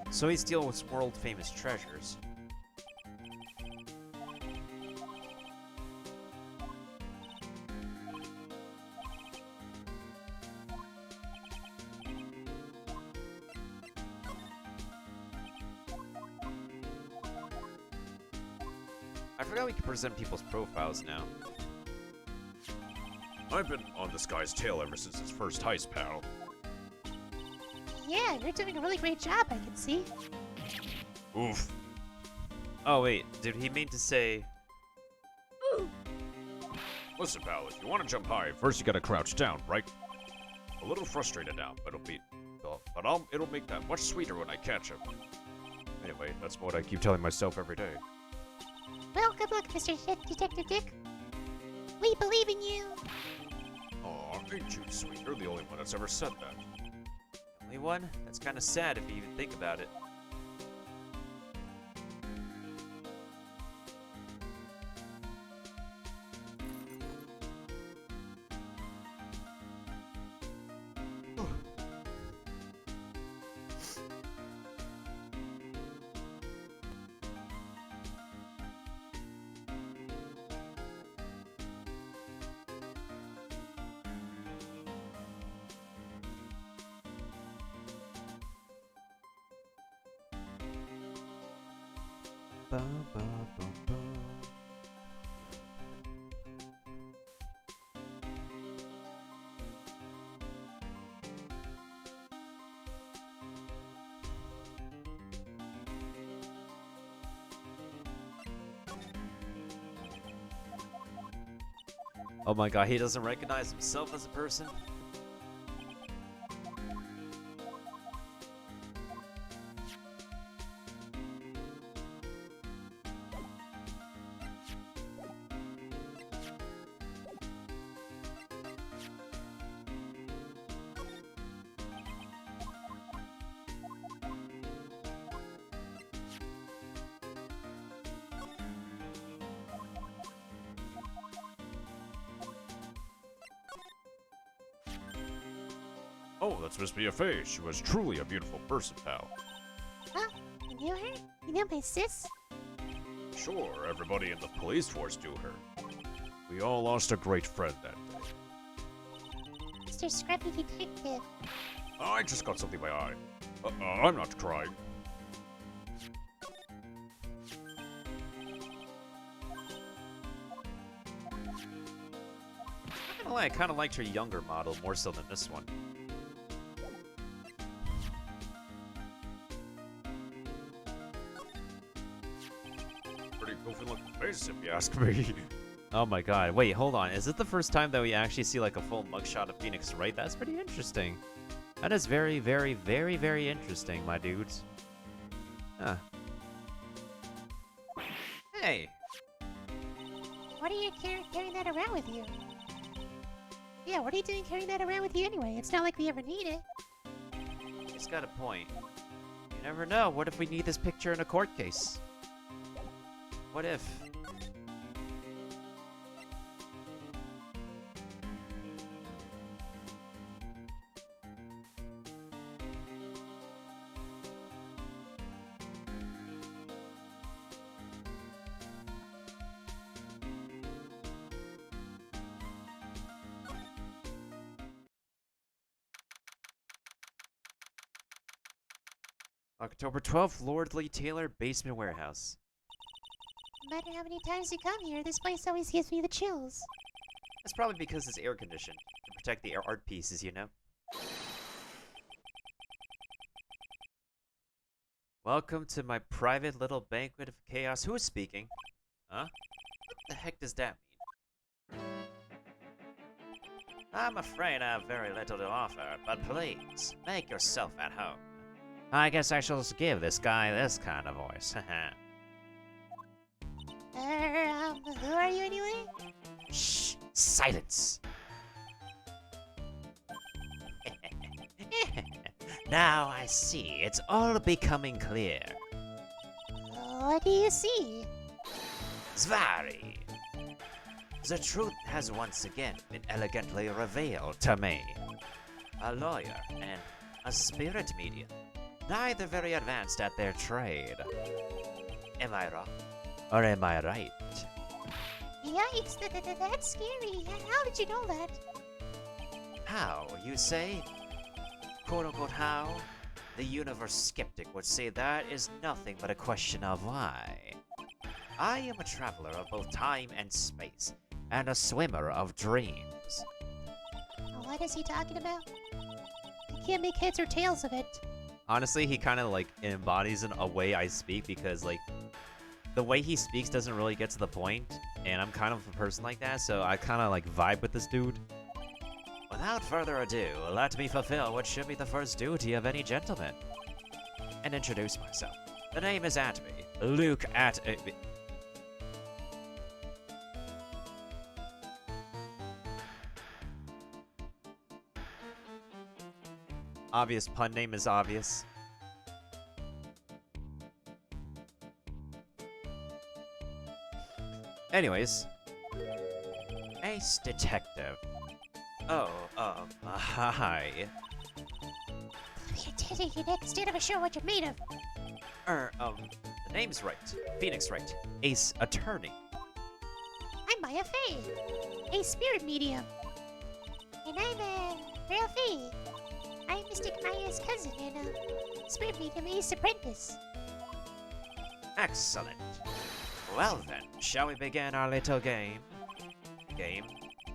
So he's dealing with world-famous treasures. I forgot we could present people's profiles now. I've been on this guy's tail ever since his first heist, pal. Yeah, you're doing a really great job, I can see. Oof. Oh wait, did he mean to say... Listen, pal, if you want to jump high, first you gotta crouch down, right? A little frustrated now, but it'll make that much sweeter when I catch him. Anyway, that's what I keep telling myself every day. Well, good luck, Mr. Detective Dick. We believe in you. Aw, ain't you sweet? You're the only one that's ever said that. Only one? That's kind of sad if you even think about it. Bum, bum, bum, bum. Oh my god, he doesn't recognize himself as a person? Oh, that's Miss Mia. She was truly a beautiful person, pal. Huh? You knew her? You know my sis? Sure, everybody in the police force knew her. We all lost a great friend that day. Mr. Scruffy Detective. I just got something in my eye. I'm not crying. Not gonna lie, I kind of liked her younger model more so than this one. Pretty goofy looking face, if you ask me. Oh my god, wait, hold on. Is it the first time that we actually see like a full mugshot of Phoenix Wright? That's pretty interesting. That is very, very, very, very interesting, my dudes. Huh. Hey! What are you carrying that around with you? Yeah, what are you doing carrying that around with you anyway? It's not like we ever need it. He's got a point. You never know. What if we need this picture in a court case? What if? October 12th, Lord Lee Taylor, Basement Warehouse. No matter how many times we come here, this place always gives me the chills. That's probably because it's air conditioned to protect the art pieces, you know? Welcome to my private little banquet of chaos. Who is speaking? Huh? What the heck does that mean? I'm afraid I have very little to offer, but please, make yourself at home. I guess I shall just give this guy this kind of voice. Who are you anyway? Shh! Silence! Now I see. It's all becoming clear. What do you see? Zvari! The truth has once again been elegantly revealed to me. A lawyer and a spirit medium, neither very advanced at their trade. Am I wrong? Or am I right? Yikes, that's scary. How did you know that? How, you say? Quote-unquote how? The universe skeptic would say that is nothing but a question of why. I am a traveler of both time and space, and a swimmer of dreams. What is he talking about? I can't make heads or tails of it. Honestly, he kind of like embodies in a way I speak because like the way he speaks doesn't really get to the point, and I'm kind of a person like that, so I kind of like vibe with this dude. Without further ado, let me fulfill what should be the first duty of any gentleman, and introduce myself. The name is Atme, Luke Atme. Obvious pun name is obvious. Anyways, Ace Detective. Oh, hi. You're taking your neck instead of a show what you're made of. The name's right. Phoenix Wright. Ace Attorney. I'm Maya Fey, a spirit medium. And I'm Real Fey. I'm Mystic Maya's cousin and spirit medium Ace Apprentice. Excellent. Well then, shall we begin our little game? Game?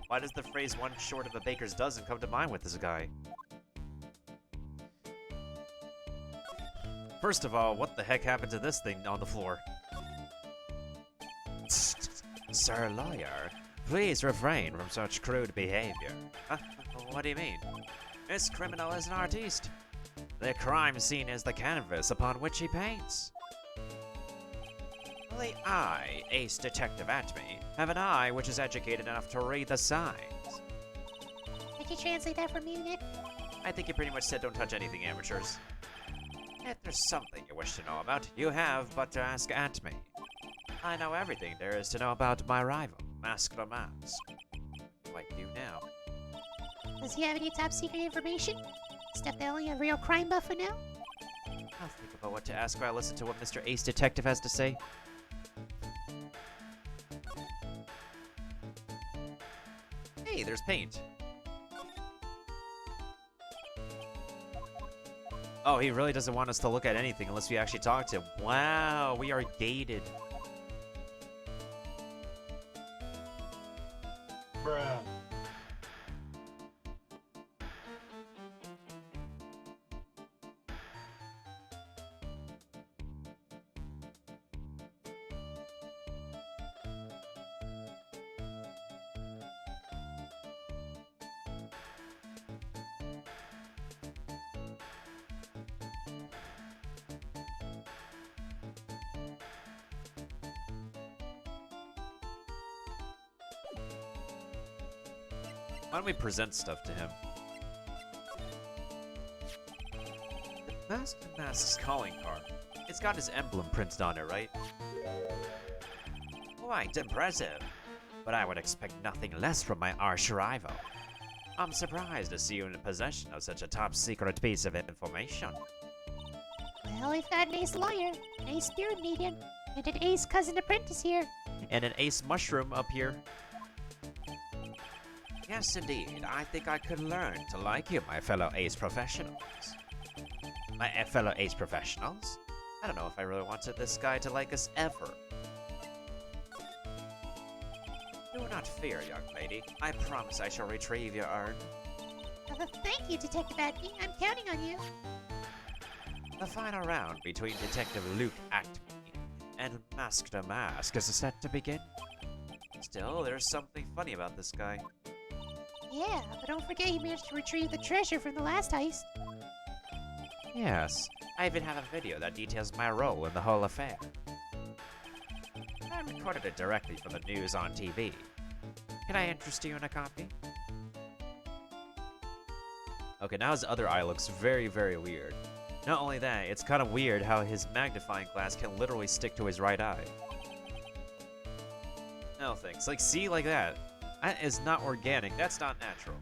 Why does the phrase one short of a baker's dozen come to mind with this guy? First of all, what the heck happened to this thing on the floor? Sir Lawyer, please refrain from such crude behavior. What do you mean? This criminal is an artiste. The crime scene is the canvas upon which he paints. Only I, Ace Detective Atme, have an eye which is educated enough to read the signs. Could you translate that for me, Nick? I think you pretty much said don't touch anything, amateurs. If there's something you wish to know about, you have but to ask Atme. I know everything there is to know about my rival, Mask the Mask. Like you now. Does he have any top secret information? Stuff that only a real crime buff would know? I'll think about what to ask while I listen to what Mr. Ace Detective has to say. Hey, there's paint. Oh, he really doesn't want us to look at anything unless we actually talk to him. Wow, we are gated. Bruh. Why don't we present stuff to him? The Mask the Mask's calling card. It's got his emblem printed on it, right? Quite impressive. But I would expect nothing less from my arch rival. I'm surprised to see you in possession of such a top secret piece of information. Well, we've got an ace lawyer, an ace spirit medium, and an ace cousin apprentice here. And an ace mushroom up here. Yes, indeed. I think I could learn to like you, my fellow ace professionals. My fellow ace professionals? I don't know if I really wanted this guy to like us ever. Do not fear, young lady. I promise I shall retrieve your urn. Thank you, Detective Atme. I'm counting on you. The final round between Detective Luke Atme and Mask the Mask is set to begin. Still, there's something funny about this guy. Yeah, but don't forget you managed to retrieve the treasure from the last heist. Yes, I even have a video that details my role in the whole affair. I recorded it directly for the news on TV. Can I interest you in a copy? Okay, now his other eye looks very, very weird. Not only that, it's kind of weird how his magnifying glass can literally stick to his right eye. No thanks. Like, see, like that. That is not organic. That's not natural.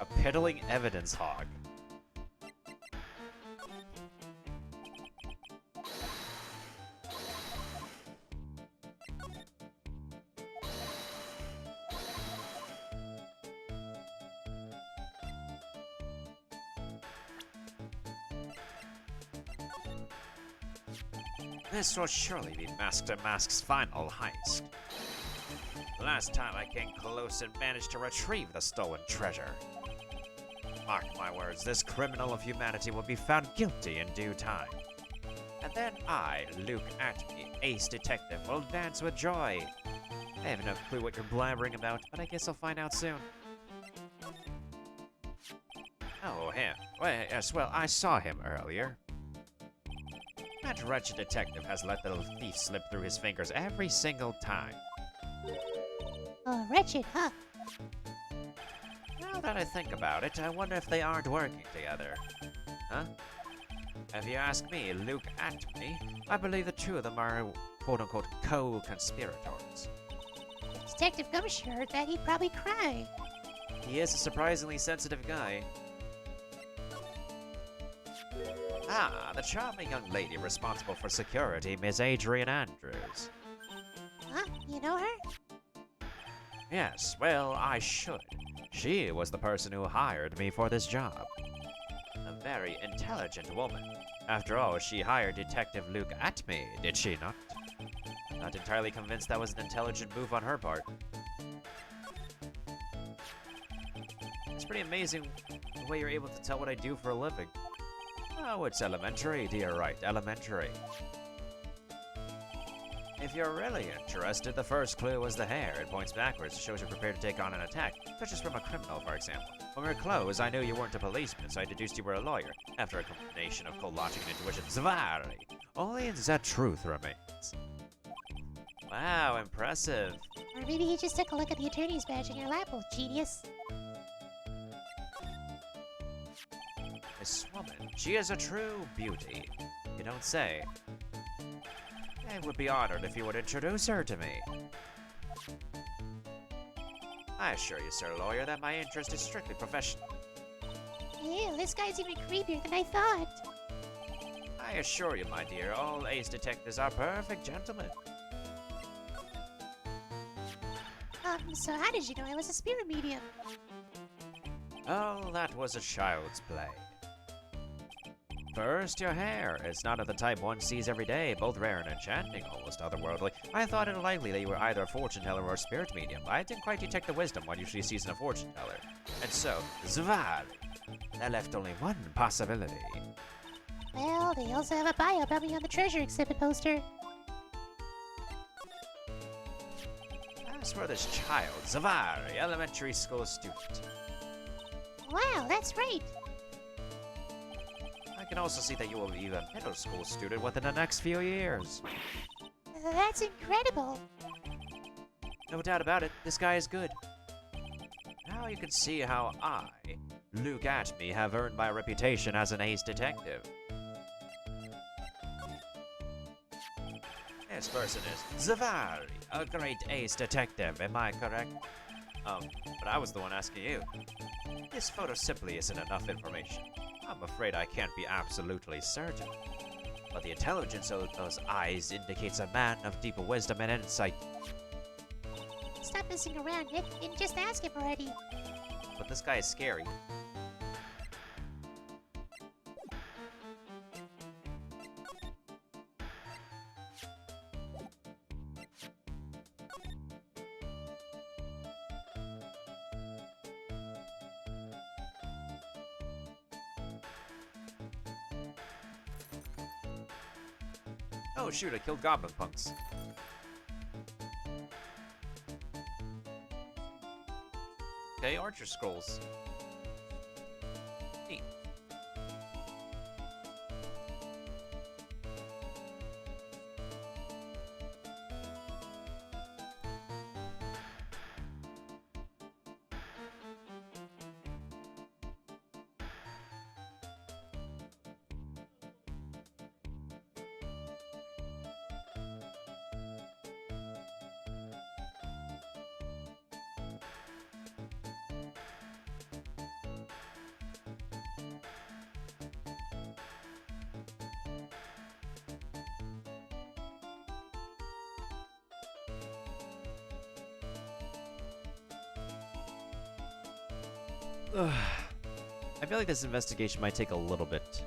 A peddling evidence hog. This will surely be Master Mask's final heist. Last time I came close and managed to retrieve the stolen treasure. Mark my words, this criminal of humanity will be found guilty in due time. And then I, Luke Atme, ace detective, will dance with joy. I have no clue what you're blabbering about, but I guess I'll find out soon. Oh, him. Well, yes, well, I saw him earlier. That wretched detective has let the little thief slip through his fingers every single time. Oh, wretched, huh? Now that I think about it, I wonder if they aren't working together. Huh? If you ask me, Luke Atme, I believe the two of them are quote-unquote co-conspirators. Detective Gumshoe heard that, he'd probably cry. He is a surprisingly sensitive guy. Ah, the charming young lady responsible for security, Miss Adrian Andrews. Huh? You know her? Yes, well, I should. She was the person who hired me for this job. A very intelligent woman. After all, she hired Detective Luke Atme, did she not? Not entirely convinced that was an intelligent move on her part. It's pretty amazing the way you're able to tell what I do for a living. Oh, it's elementary, dear, right, elementary. If you're really interested, the first clue was the hair. It points backwards, shows you're prepared to take on an attack, such as from a criminal, for example. From your clothes, I knew you weren't a policeman, so I deduced you were a lawyer. After a combination of cold logic and intuition, Zvari! Only the truth remains. Wow, impressive. Or maybe he just took a look at the attorney's badge in your lap, old genius. This woman, she is a true beauty. You don't say. I would be honored if you would introduce her to me. I assure you, sir lawyer, that my interest is strictly professional. Ew, this guy's even creepier than I thought. I assure you, my dear, all ace detectives are perfect gentlemen. So how did you know I was a spirit medium? Oh, that was a child's play. First, your hair. It's not of the type one sees every day, both rare and enchanting, almost otherworldly. I thought it likely that you were either a fortune teller or a spirit medium, but I didn't quite detect the wisdom one usually sees in a fortune teller. And so, Zvari. That left only one possibility. Well, they also have a bio about me on the treasure exhibit poster. As for this child, Zvari, elementary school student. Wow, that's right. I can also see that you will be a middle school student within the next few years. That's incredible. No doubt about it, this guy is good. Now you can see how I, Luke Atme, have earned my reputation as an ace detective. This person is Zvari, a great ace detective, am I correct? But I was the one asking you. This photo simply isn't enough information. I'm afraid I can't be absolutely certain. But the intelligence of those eyes indicates a man of deep wisdom and insight. Stop messing around, Nick, and just ask him already. But this guy is scary. Oh shoot, I killed goblin punks. Okay, Archer Scrolls. Neat. Ugh. I feel like this investigation might take a little bit.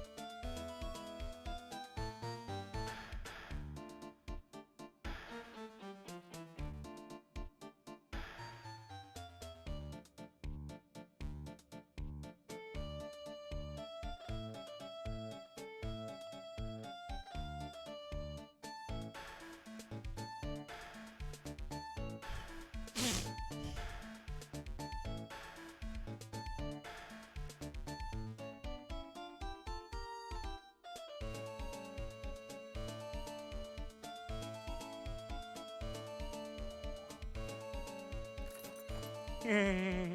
Yeah,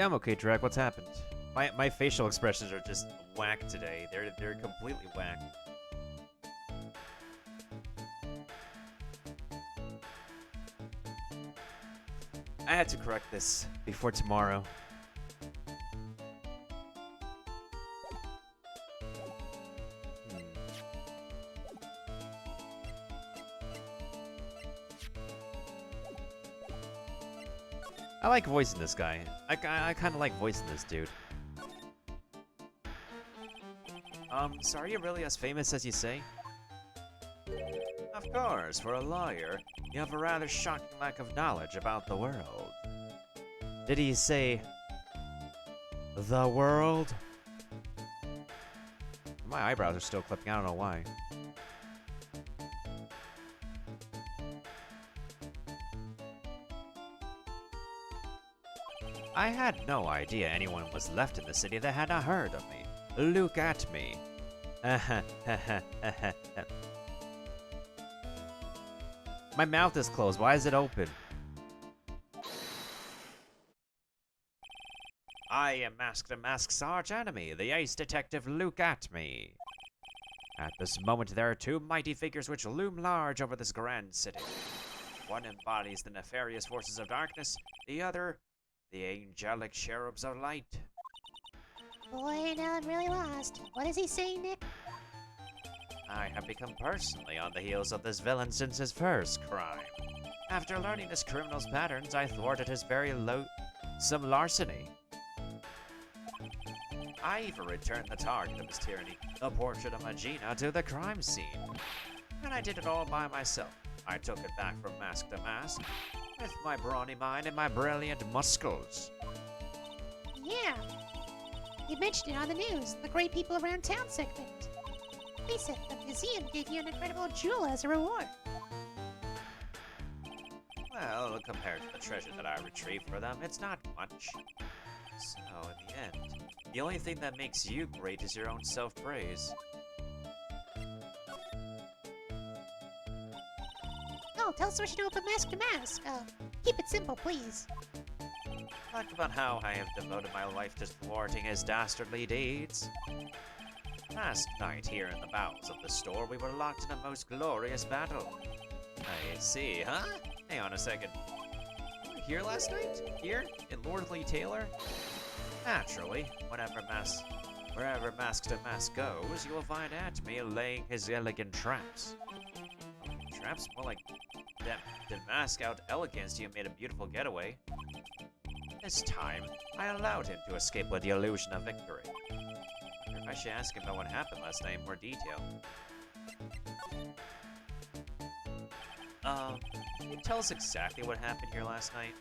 I'm okay, Drag. What's happened? My facial expressions are just whack today. They're completely whack. I had to correct this before tomorrow. I like voicing this guy. I kind of like voicing this dude. So are you really as famous as you say? Of course, for a lawyer, you have a rather shocking lack of knowledge about the world. Did he say the world? My eyebrows are still clipping, I don't know why. I had no idea anyone was left in the city that had not heard of me. Look at me. My mouth is closed. Why is it open? I am Masked and Mask's arch enemy, the ace detective. Look at me. At this moment, there are two mighty figures which loom large over this grand city. One embodies the nefarious forces of darkness, the other, the angelic cherubs of light. Boy, now I'm really lost. What is he saying, Nick? I have become personally on the heels of this villain since his first crime. After learning this criminal's patterns, I thwarted his very loathsome larceny. I even returned the target of his tyranny, the portrait of Magina, to the crime scene. And I did it all by myself. I took it back from mask to mask, with my brawny mind and my brilliant muscles. Yeah. You mentioned it on the news, the Great People Around Town segment. They said the museum gave you an incredible jewel as a reward. Well, compared to the treasure that I retrieved for them, it's not much. So, in the end, the only thing that makes you great is your own self-praise. Oh, tell us what you know about Mask to Mask. Keep it simple, please. Talk about how I have devoted my life to thwarting his dastardly deeds. Last night, here in the bowels of the store, we were locked in a most glorious battle. I see, huh? Hang on a second. You were here last night? Here? In Lordly Taylor? Naturally, wherever Mask to Mask goes, you will find Atme laying his elegant traps. Traps? More like did Mask out elegance you made a beautiful getaway. This time, I allowed him to escape with the illusion of victory. I should ask him about what happened last night in more detail. Can you tell us exactly what happened here last night?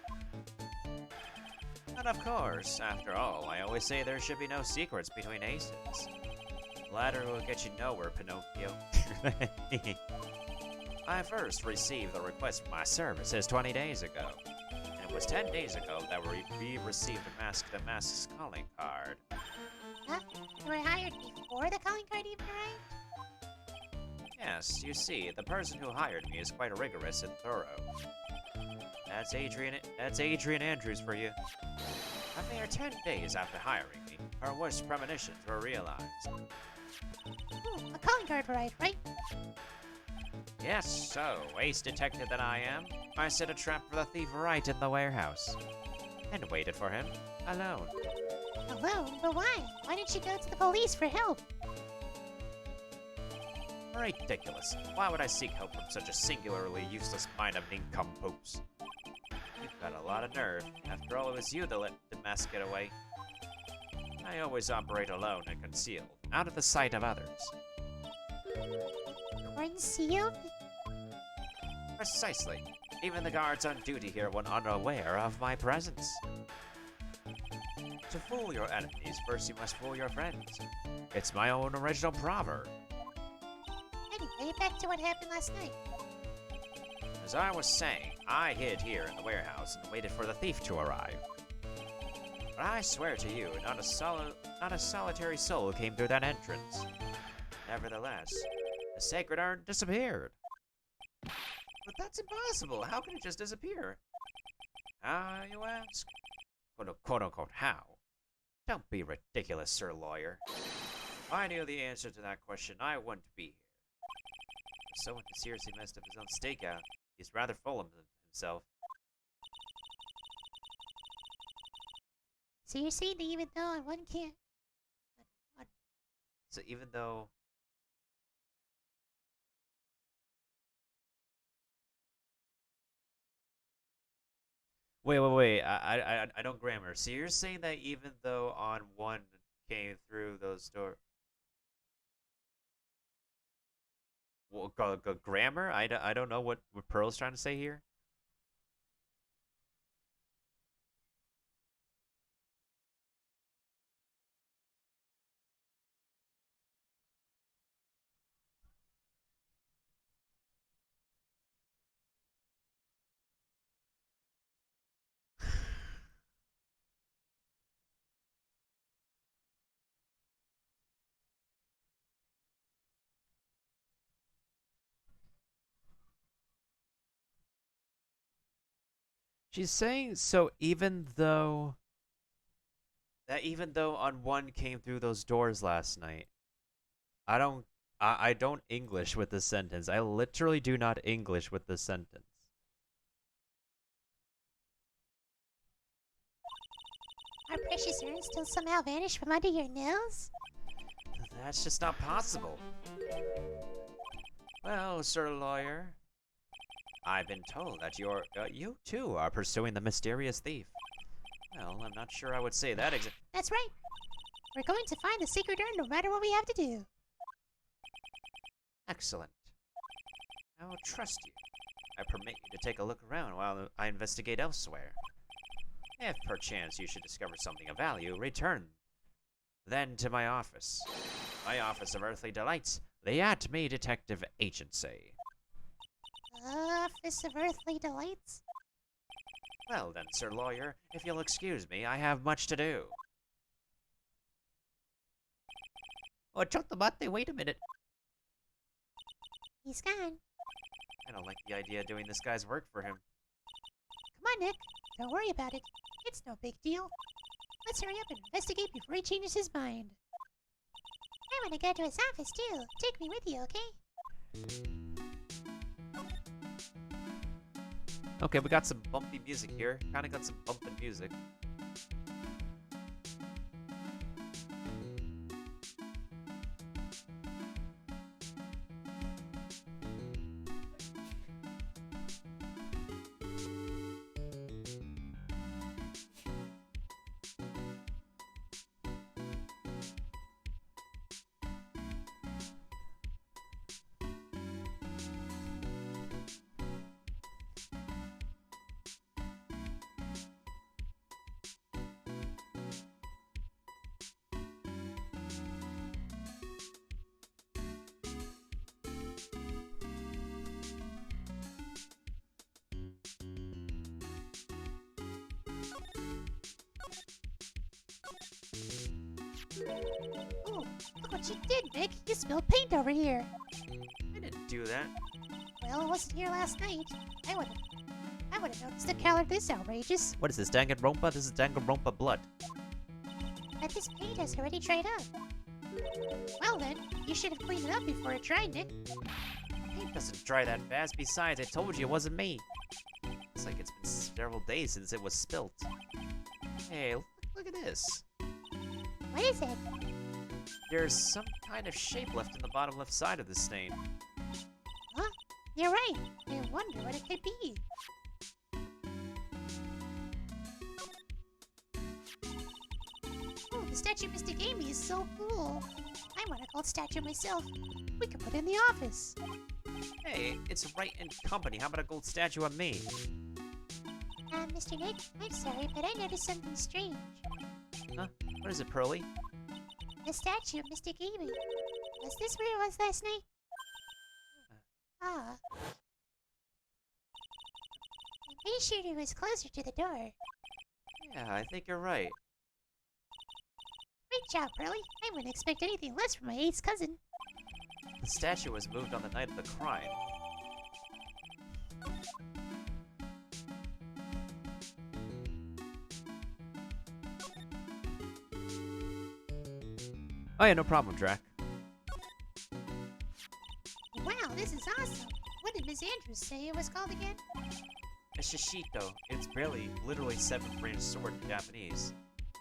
And of course, after all, I always say there should be no secrets between aces. Latter will get you nowhere, Pinocchio. I first received the request for my services 20 days ago. And it was 10 days ago that we received a Mask to Mask's calling card. Huh? You were hired before the calling card even arrived? Yes, you see, the person who hired me is quite rigorous and thorough. That's Adrian Andrews for you. A mere 10 days after hiring me, her worst premonitions were realized. A calling card arrived, right? Yes, so, ace detective that I am, I set a trap for the thief right in the warehouse. And waited for him, alone. Alone? But why? Why didn't you go to the police for help? Ridiculous. Why would I seek help from such a singularly useless mind of nincompoops? You've got a lot of nerve. After all, it was you that let the mask get away. I always operate alone and concealed, out of the sight of others. Concealed? Precisely. Even the guards on duty here were unaware of my presence. To fool your enemies, first you must fool your friends. It's my own original proverb. Anyway, back to what happened last night. As I was saying, I hid here in the warehouse and waited for the thief to arrive. But I swear to you, not a solitary soul came through that entrance. Nevertheless, the sacred urn disappeared. But that's impossible. How can it just disappear? How, you ask? Quote unquote, how? Don't be ridiculous, Sir Lawyer. If I knew the answer to that question, I wouldn't be here. If someone who seriously messed up his own stakeout, he's rather full of himself. So you're saying that even though on one can't... So even though... Wait. I don't grammar. So you're saying that even though on one came through those doors... Well, grammar? I don't know what Pearl's trying to say here. She's saying so even though... That even though on one came through those doors last night, I don't I don't English with this sentence. I literally do not English with this sentence. Our precious urn still somehow vanished from under your nails? That's just not possible. Well, Sir Lawyer, I've been told that you too are pursuing the mysterious thief. Well, I'm not sure I would say that That's right. We're going to find the sacred urn no matter what we have to do. Excellent. I will trust you. I permit you to take a look around while I investigate elsewhere. If perchance you should discover something of value, return then to my office. My Office of Earthly Delights, the At-Me Detective Agency. Office of Earthly Delights? Well then, Sir Lawyer, if you'll excuse me, I have much to do. Oh, Chotomate, wait a minute. He's gone. I don't like the idea of doing this guy's work for him. Come on, Nick. Don't worry about it. It's no big deal. Let's hurry up and investigate before he changes his mind. I want to go to his office, too. Take me with you, okay? Okay, we got some bumpy music here. Kinda got some bumping music. Oh, look what you did, Nick. You spilled paint over here. I didn't do that. Well, it wasn't here last night. I would have noticed a color this outrageous. What is this, Danganronpa? This is Danganronpa blood. But this paint has already dried up. Well then, you should have cleaned it up before it dried, Nick. Paint doesn't dry that fast. Besides, I told you it wasn't me. Looks like it's been several days since it was spilt. Hey, look at this. What is it? There's some kind of shape left in the bottom left side of the stain. Huh? You're right. I wonder what it could be. Oh, the statue Mr. gave me is so cool. I want a gold statue myself. We could put it in the office. Hey, it's right in company. How about a gold statue of me? Mr. Nick, I'm sorry, but I noticed something strange. Huh? What is it, Pearly? The statue of Mr. gave me. Was this where it was last night? Ah. I'm pretty sure it was closer to the door. Yeah, I think you're right. Great job, Pearly. I wouldn't expect anything less from my ace cousin. The statue was moved on the night of the crime. Oh yeah, no problem, Drac. Wow, this is awesome. What did Miss Andrews say it was called again? A shishito. It's barely, literally 7-branched sword in Japanese.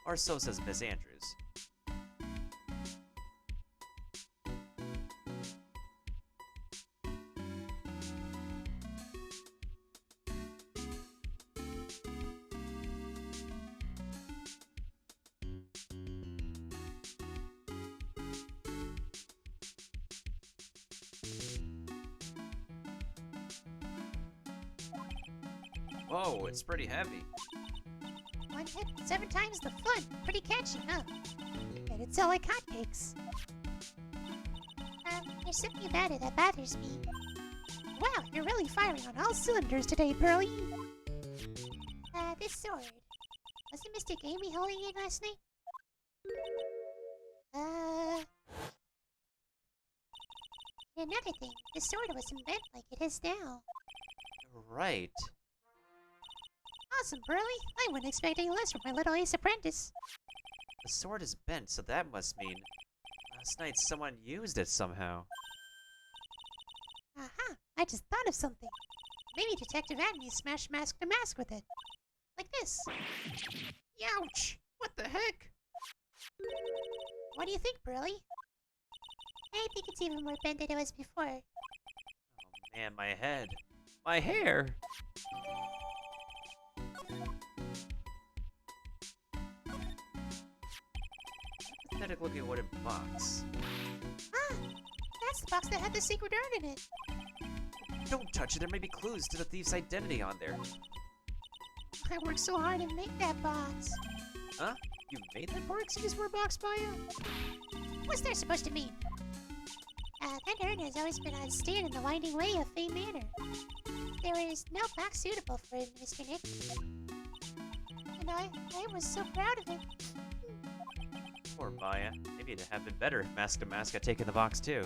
Or so says Miss Andrews. Whoa, it's pretty heavy. One hit, 7 times the fun. Pretty catchy, huh? Bet it's all like hotcakes. There's something about it that bothers me. Wow, you're really firing on all cylinders today, Pearly. This sword. Wasn't Mystic Amy holding it last night? Another thing, the sword wasn't bent like it is now. Right. Awesome, Pearly. I wasn't expecting less from my little ace apprentice. The sword is bent, so that must mean last night someone used it somehow. Aha! I just thought of something. Maybe Detective Agnes smashed mask to mask with it. Like this. Youch! What the heck? What do you think, Pearly? I think it's even more bent than it was before. Oh man, my head. My hair! Pathetic looking wooden box. Ah! That's the box that had the secret urn in it. Don't touch it, there may be clues to the thief's identity on there. I worked so hard to make that box. Huh? You made that poor excuse for a box, Maya? What's that supposed to mean? That urn has always been on stand in the winding way of Fame Manor. There is no box suitable for it, Mr. Nick. And I was so proud of it. Poor Maya. Maybe it'd have been better if Mask to Mask had taken the box too.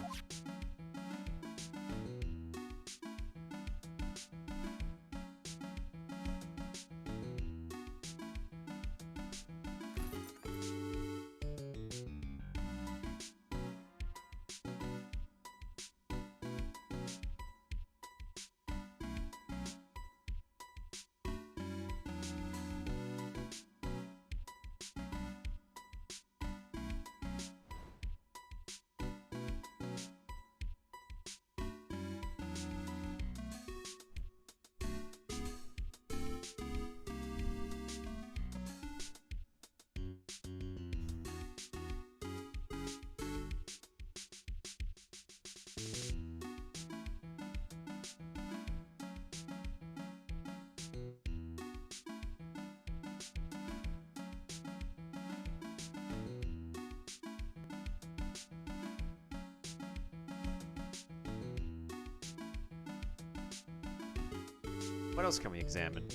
What else can we examine?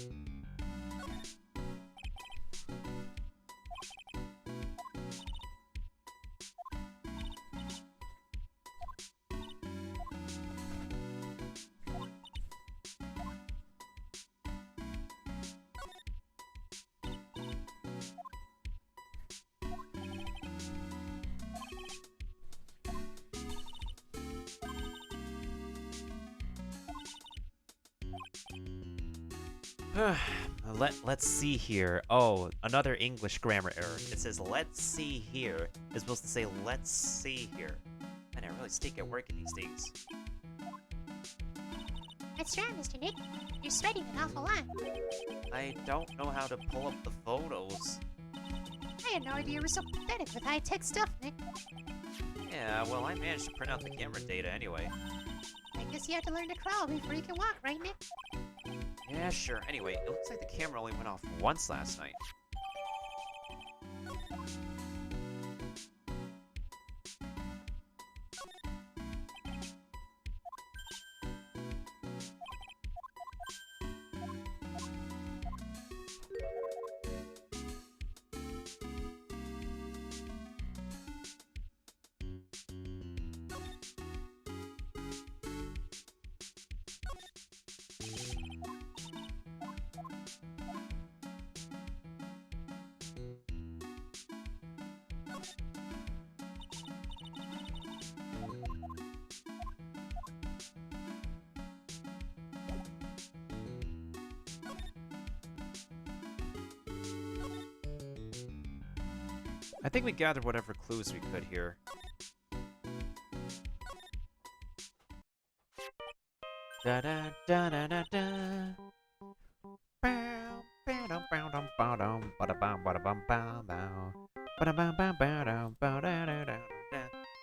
Let's see here. Oh, another English grammar error. It says let's see here. It's supposed to say let's see here. Man, I really stink at working these days. That's right, Mr. Nick. You're sweating an awful lot. I don't know how to pull up the photos. I had no idea you were so pathetic with high-tech stuff, Nick. Yeah, well, I managed to print out the camera data anyway. I guess you have to learn to crawl before you can walk, right, Nick? Yeah, sure. Anyway, it looks like the camera only went off once last night. I think we gathered whatever clues we could here. Da da da da da da. Bow, bow, dum, bow, dum, bow, dum, bada, bow, bada, bum, bow, bow. Bada, bow, bow, bow, dum, bow, da, da, da, da.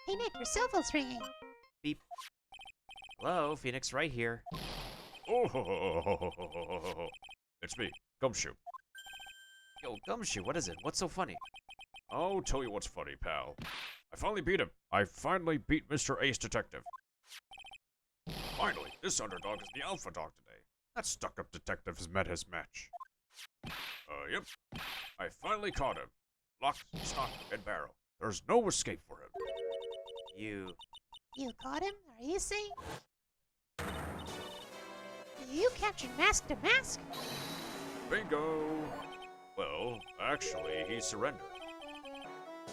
Hey Nick, your cell phone's ringing. Beep. Hello, Phoenix, right here. Oh, it's me, Gumshoe. Yo, Gumshoe, what is it? What's so funny? I'll tell you what's funny, pal. I finally beat him. I finally beat Mr. Ace Detective. Finally, this underdog is the alpha dog today. That stuck-up detective has met his match. Yep. I finally caught him. Lock, stock, and barrel. There's no escape for him. You caught him? Are you saying? You captured Mask to Mask? Bingo! Well, actually, he surrendered.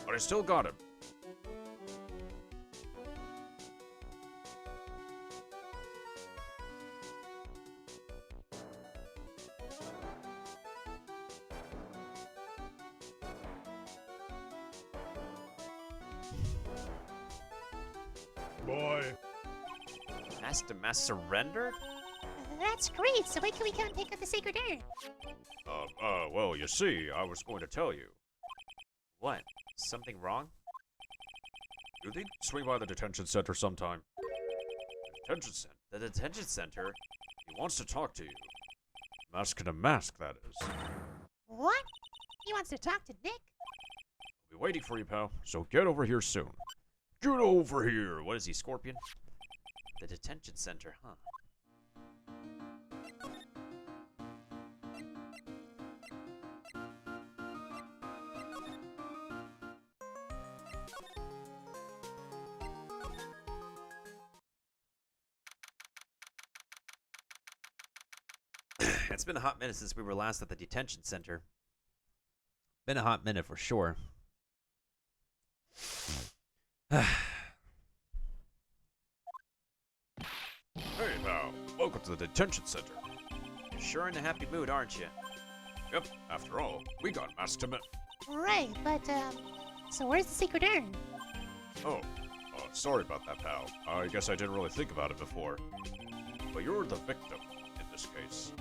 But I still got him. Boy. Mask to Mask surrendered? That's great, so when can we come and pick up the sacred urn? Well, you see, I was going to tell you. What? Something wrong? You think? Swing by the detention center sometime. Detention center? The detention center? He wants to talk to you. Mask to mask, that is. What? He wants to talk to Nick? I'll be waiting for you, pal, so get over here soon. Get over here! What is he, Scorpion? The detention center, huh? It's been a hot minute since we were last at the detention center. Been a hot minute for sure. Hey, pal. Welcome to the detention center. You're sure in a happy mood, aren't you? Yep, after all, we got masked to men. Right, but, so where's the secret urn? Oh, sorry about that, pal. I guess I didn't really think about it before. But you're the victim in this case.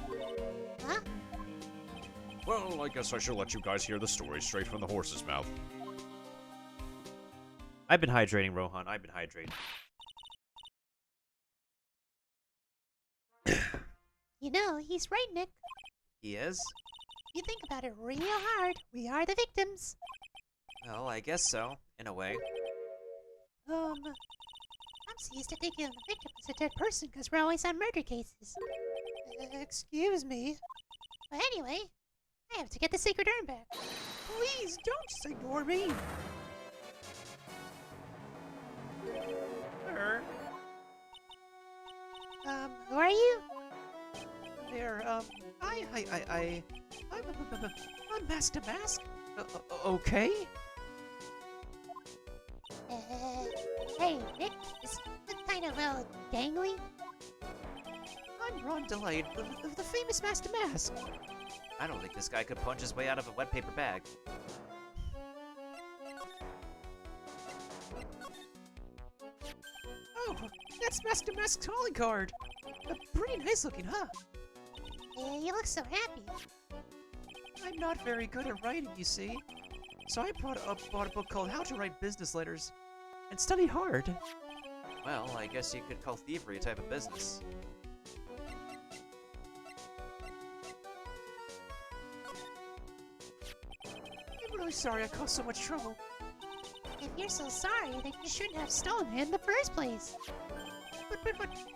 Huh? Well, I guess I should let you guys hear the story straight from the horse's mouth. I've been hydrating, Rohan. I've been hydrating. You know, he's right, Nick. He is? You think about it real hard. We are the victims. Well, I guess so, in a way. I'm so used to thinking of the victim as a dead person because we're always on murder cases. Excuse me. But anyway, I have to get the sacred urn back. Please don't just ignore me. Who are you? There, I'm Mask to Mask. Okay? Hey, Nick, is it kind of, dangly? I'm Ron Delight, the famous Mask to Mask. I don't think this guy could punch his way out of a wet paper bag. Oh, that's Mask to Mask's calling card. Pretty nice looking, huh? You look so happy. I'm not very good at writing, you see. So I bought a book called How to Write Business Letters and studied hard. Well, I guess you could call thievery a type of business. I'm really sorry I caused so much trouble. If you're so sorry, then you shouldn't have stolen it in the first place. But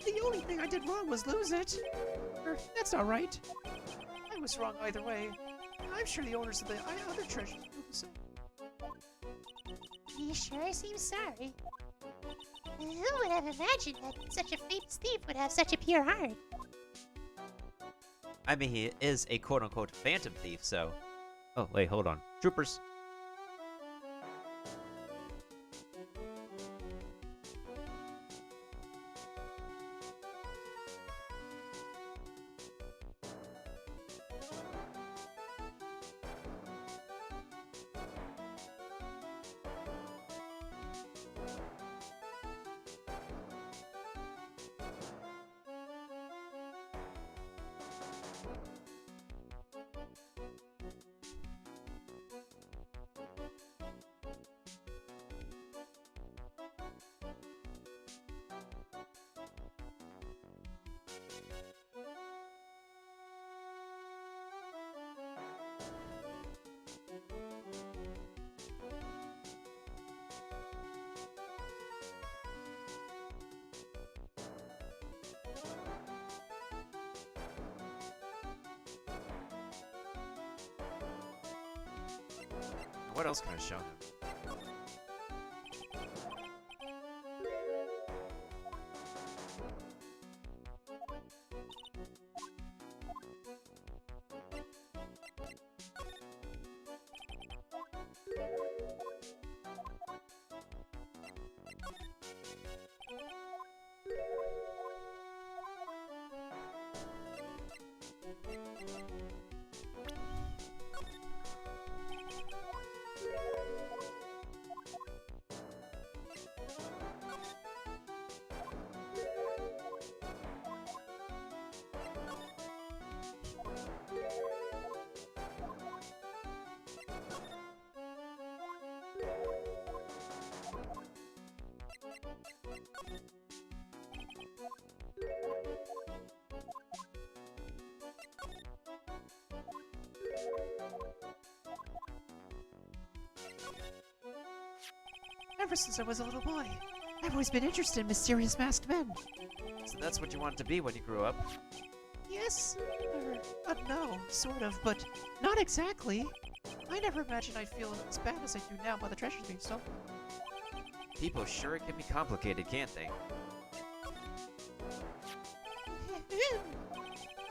the only thing I did wrong was lose it. That's not right. I was wrong either way. I'm sure the owners of the other treasures will the same. You sure seem sorry. Who would have imagined that such a famous thief would have such a pure heart? I mean, he is a quote-unquote phantom thief, so... Oh, wait, hold on. Troopers! What else can I show him? Ever since I was a little boy, I've always been interested in mysterious masked men. So that's what you wanted to be when you grew up? Yes, no, sort of, but not exactly. I never imagined I'd feel as bad as I do now about the treasures being stolen. People sure can be complicated, can't they?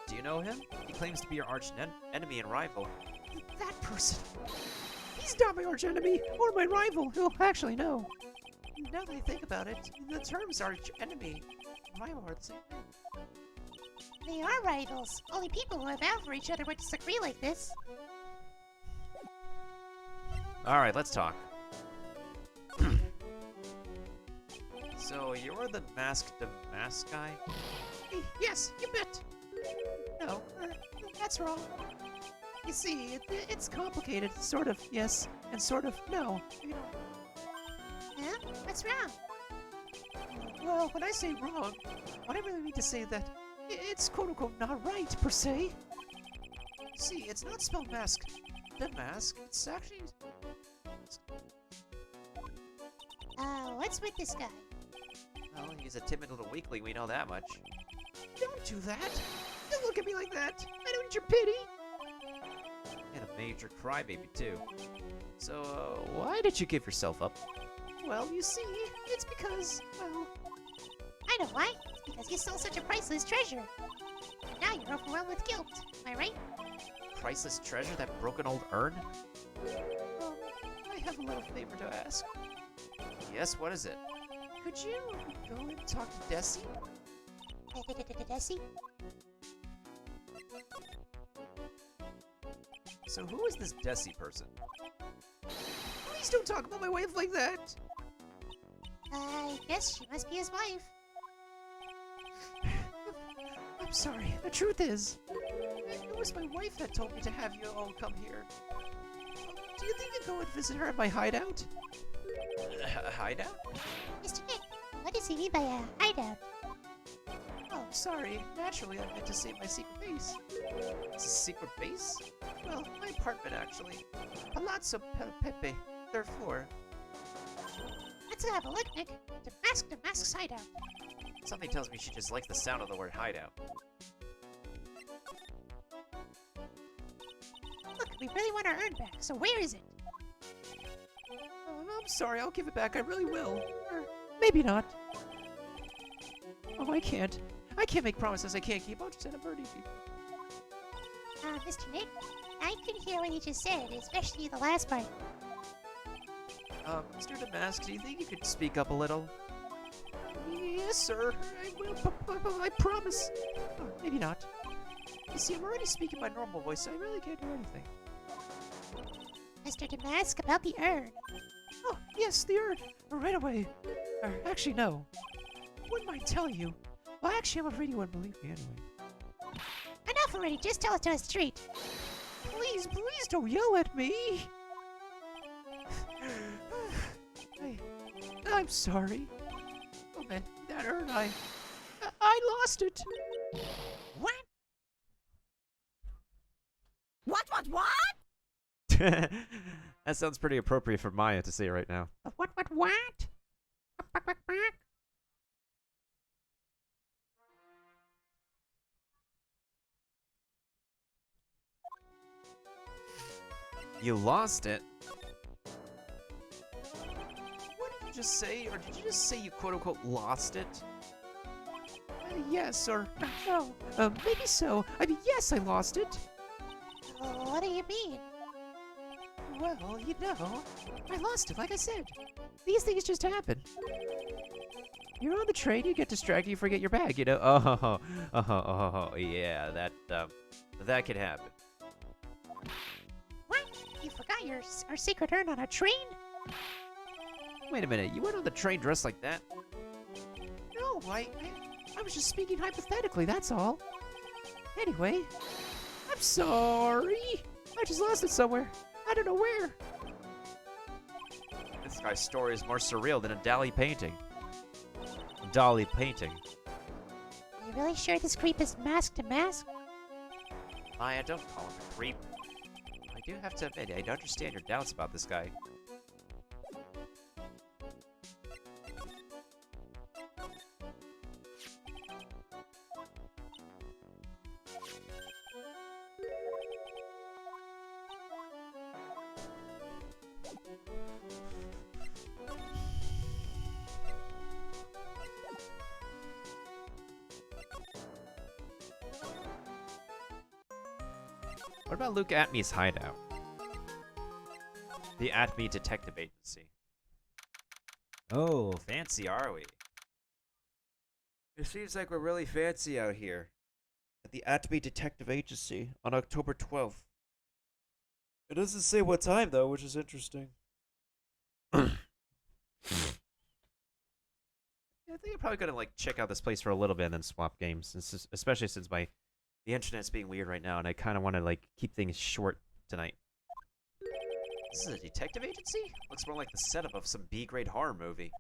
Do you know him? He claims to be your arch enemy and rival. That person. He's not my arch enemy or my rival. Oh, actually, no. Now that I think about it, the terms arch enemy and rival are the same thing. They are rivals. Only people who have out for each other would disagree like this. Alright, let's talk. So, you're the mask guy? Yes, you bet. No, that's wrong. You see, it's complicated. Sort of, yes, and sort of, no. You know, Huh? What's wrong? well, when I say wrong, what I really mean to say that it's quote-unquote not right, per se. See, it's not spelled mask, the mask. It's actually... What's with this guy? Well, he's a timid little weakling, we know that much. Don't do that. Don't look at me like that. I don't need your pity. And a major crybaby, too. So, why did you give yourself up? Well, you see, it's because, well... I know why. It's because you stole such a priceless treasure. And now you're overwhelmed with guilt. Am I right? Priceless treasure, that broken old urn? I have a little favor to ask. Yes, what is it? Could you go and talk to Desi? Desi? So who is this Desi person? Please don't talk about my wife like that. I guess she must be his wife. I'm sorry. The truth is, it was my wife that told me to have you all come here. Do you think you'd go and visit her at my hideout? Hideout? Mr. Nick, what does he mean by a hideout? Oh, sorry. Naturally, I meant to say my secret base. It's a secret base? Well, my apartment, actually. Palazzo Pepe, third floor. Let's have a look, Nick. To mask's hideout. Something tells me she just likes the sound of the word hideout. Look, we really want our urn back, so where is it? I'm sorry, I'll give it back. I really will. Or maybe not. Oh, I can't. I can't make promises I can't keep. I'll just end up hurting people. Mr. Nick, I couldn't hear what you just said, especially the last part. Mr. Damask, do you think you could speak up a little? Yes, sir. I will. I promise. Or maybe not. You see, I'm already speaking my normal voice, so I really can't do anything. Mr. Damask, about the urn. Oh, yes, the urn. Right away. Actually, no. Wouldn't mind telling you. Well, actually, I'm afraid you wouldn't believe me anyway. Enough already, just tell it to us straight. Please don't yell at me. I'm sorry. Oh man, that urn, I lost it. What? That sounds pretty appropriate for Maya to say right now. What? You lost it? just say? Or did you just say you quote-unquote lost it? Yes, or no. Maybe so. I mean, yes, I lost it. What do you mean? Well, you know, I lost it, like I said. These things just happen. You're on the train, you get distracted, you forget your bag, you know? Yeah, that could happen. What? You forgot our secret urn on a train? Wait a minute, you went on the train dressed like that? No, I was just speaking hypothetically, that's all. Anyway, I'm sorry. I just lost it somewhere. I don't know where. This guy's story is more surreal than a Dali painting. Dolly painting. Are you really sure this creep is masked to mask? Maya, don't call him a creep. I do have to admit, I understand your doubts about this guy. What about Luke Atmey's hideout? The Atmey Detective Agency. Oh, fancy are we? It seems like we're really fancy out here. At the Atmey Detective Agency on October 12th. It doesn't say what time though, which is interesting. I think I'm probably gonna like check out this place for a little bit and then swap games, especially since the internet's being weird right now, and I kind of want to like keep things short tonight. This is a detective agency? Looks more like the setup of some B-grade horror movie.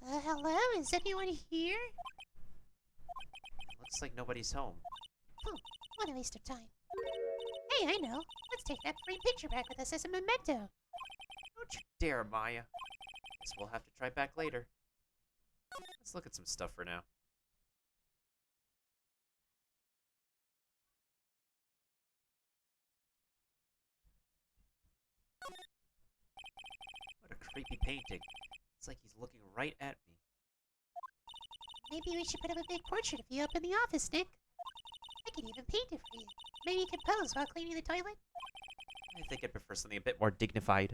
Hello? Is anyone here? Looks like nobody's home. What a waste of time. Hey, I know. Let's take that free picture back with us as a memento. Don't you dare, Maya. Guess we'll have to try back later. Let's look at some stuff for now. What a creepy painting. It's like he's looking right at me. Maybe we should put up a big portrait of you up in the office, Nick. I can even paint it for you. Maybe you can pose while cleaning the toilet. I think I'd prefer something a bit more dignified.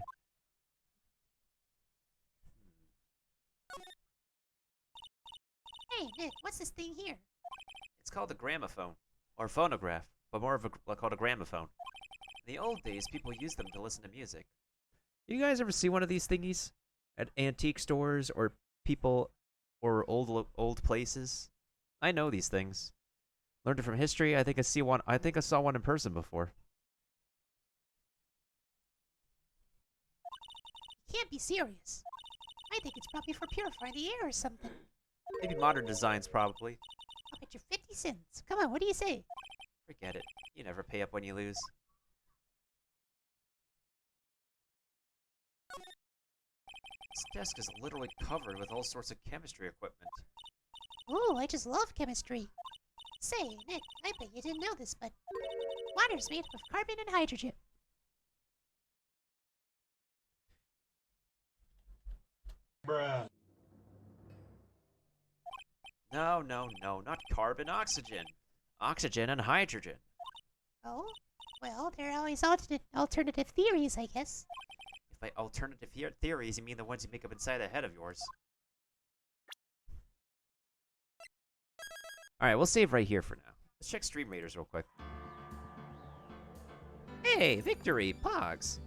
Hey, Nick, what's this thing here? It's called a gramophone, or phonograph, but more of called a gramophone. In the old days, people used them to listen to music. You guys ever see one of these thingies at antique stores or people or old places? I know these things. Learned it from history. I think I saw one in person before. You can't be serious. I think it's probably for purifying the air or something. Maybe modern designs, probably. I'll bet you 50 cents. Come on, what do you say? Forget it. You never pay up when you lose. This desk is literally covered with all sorts of chemistry equipment. Ooh, I just love chemistry. Say, Nick, I bet you didn't know this, but water's made up of carbon and hydrogen. No, not carbon, oxygen. Oxygen and hydrogen. Oh? Well, there are always alternative theories, I guess. If by alternative theories, you mean the ones you make up inside the head of yours. Alright, we'll save right here for now. Let's check Stream Raiders real quick. Hey, victory, Pogs!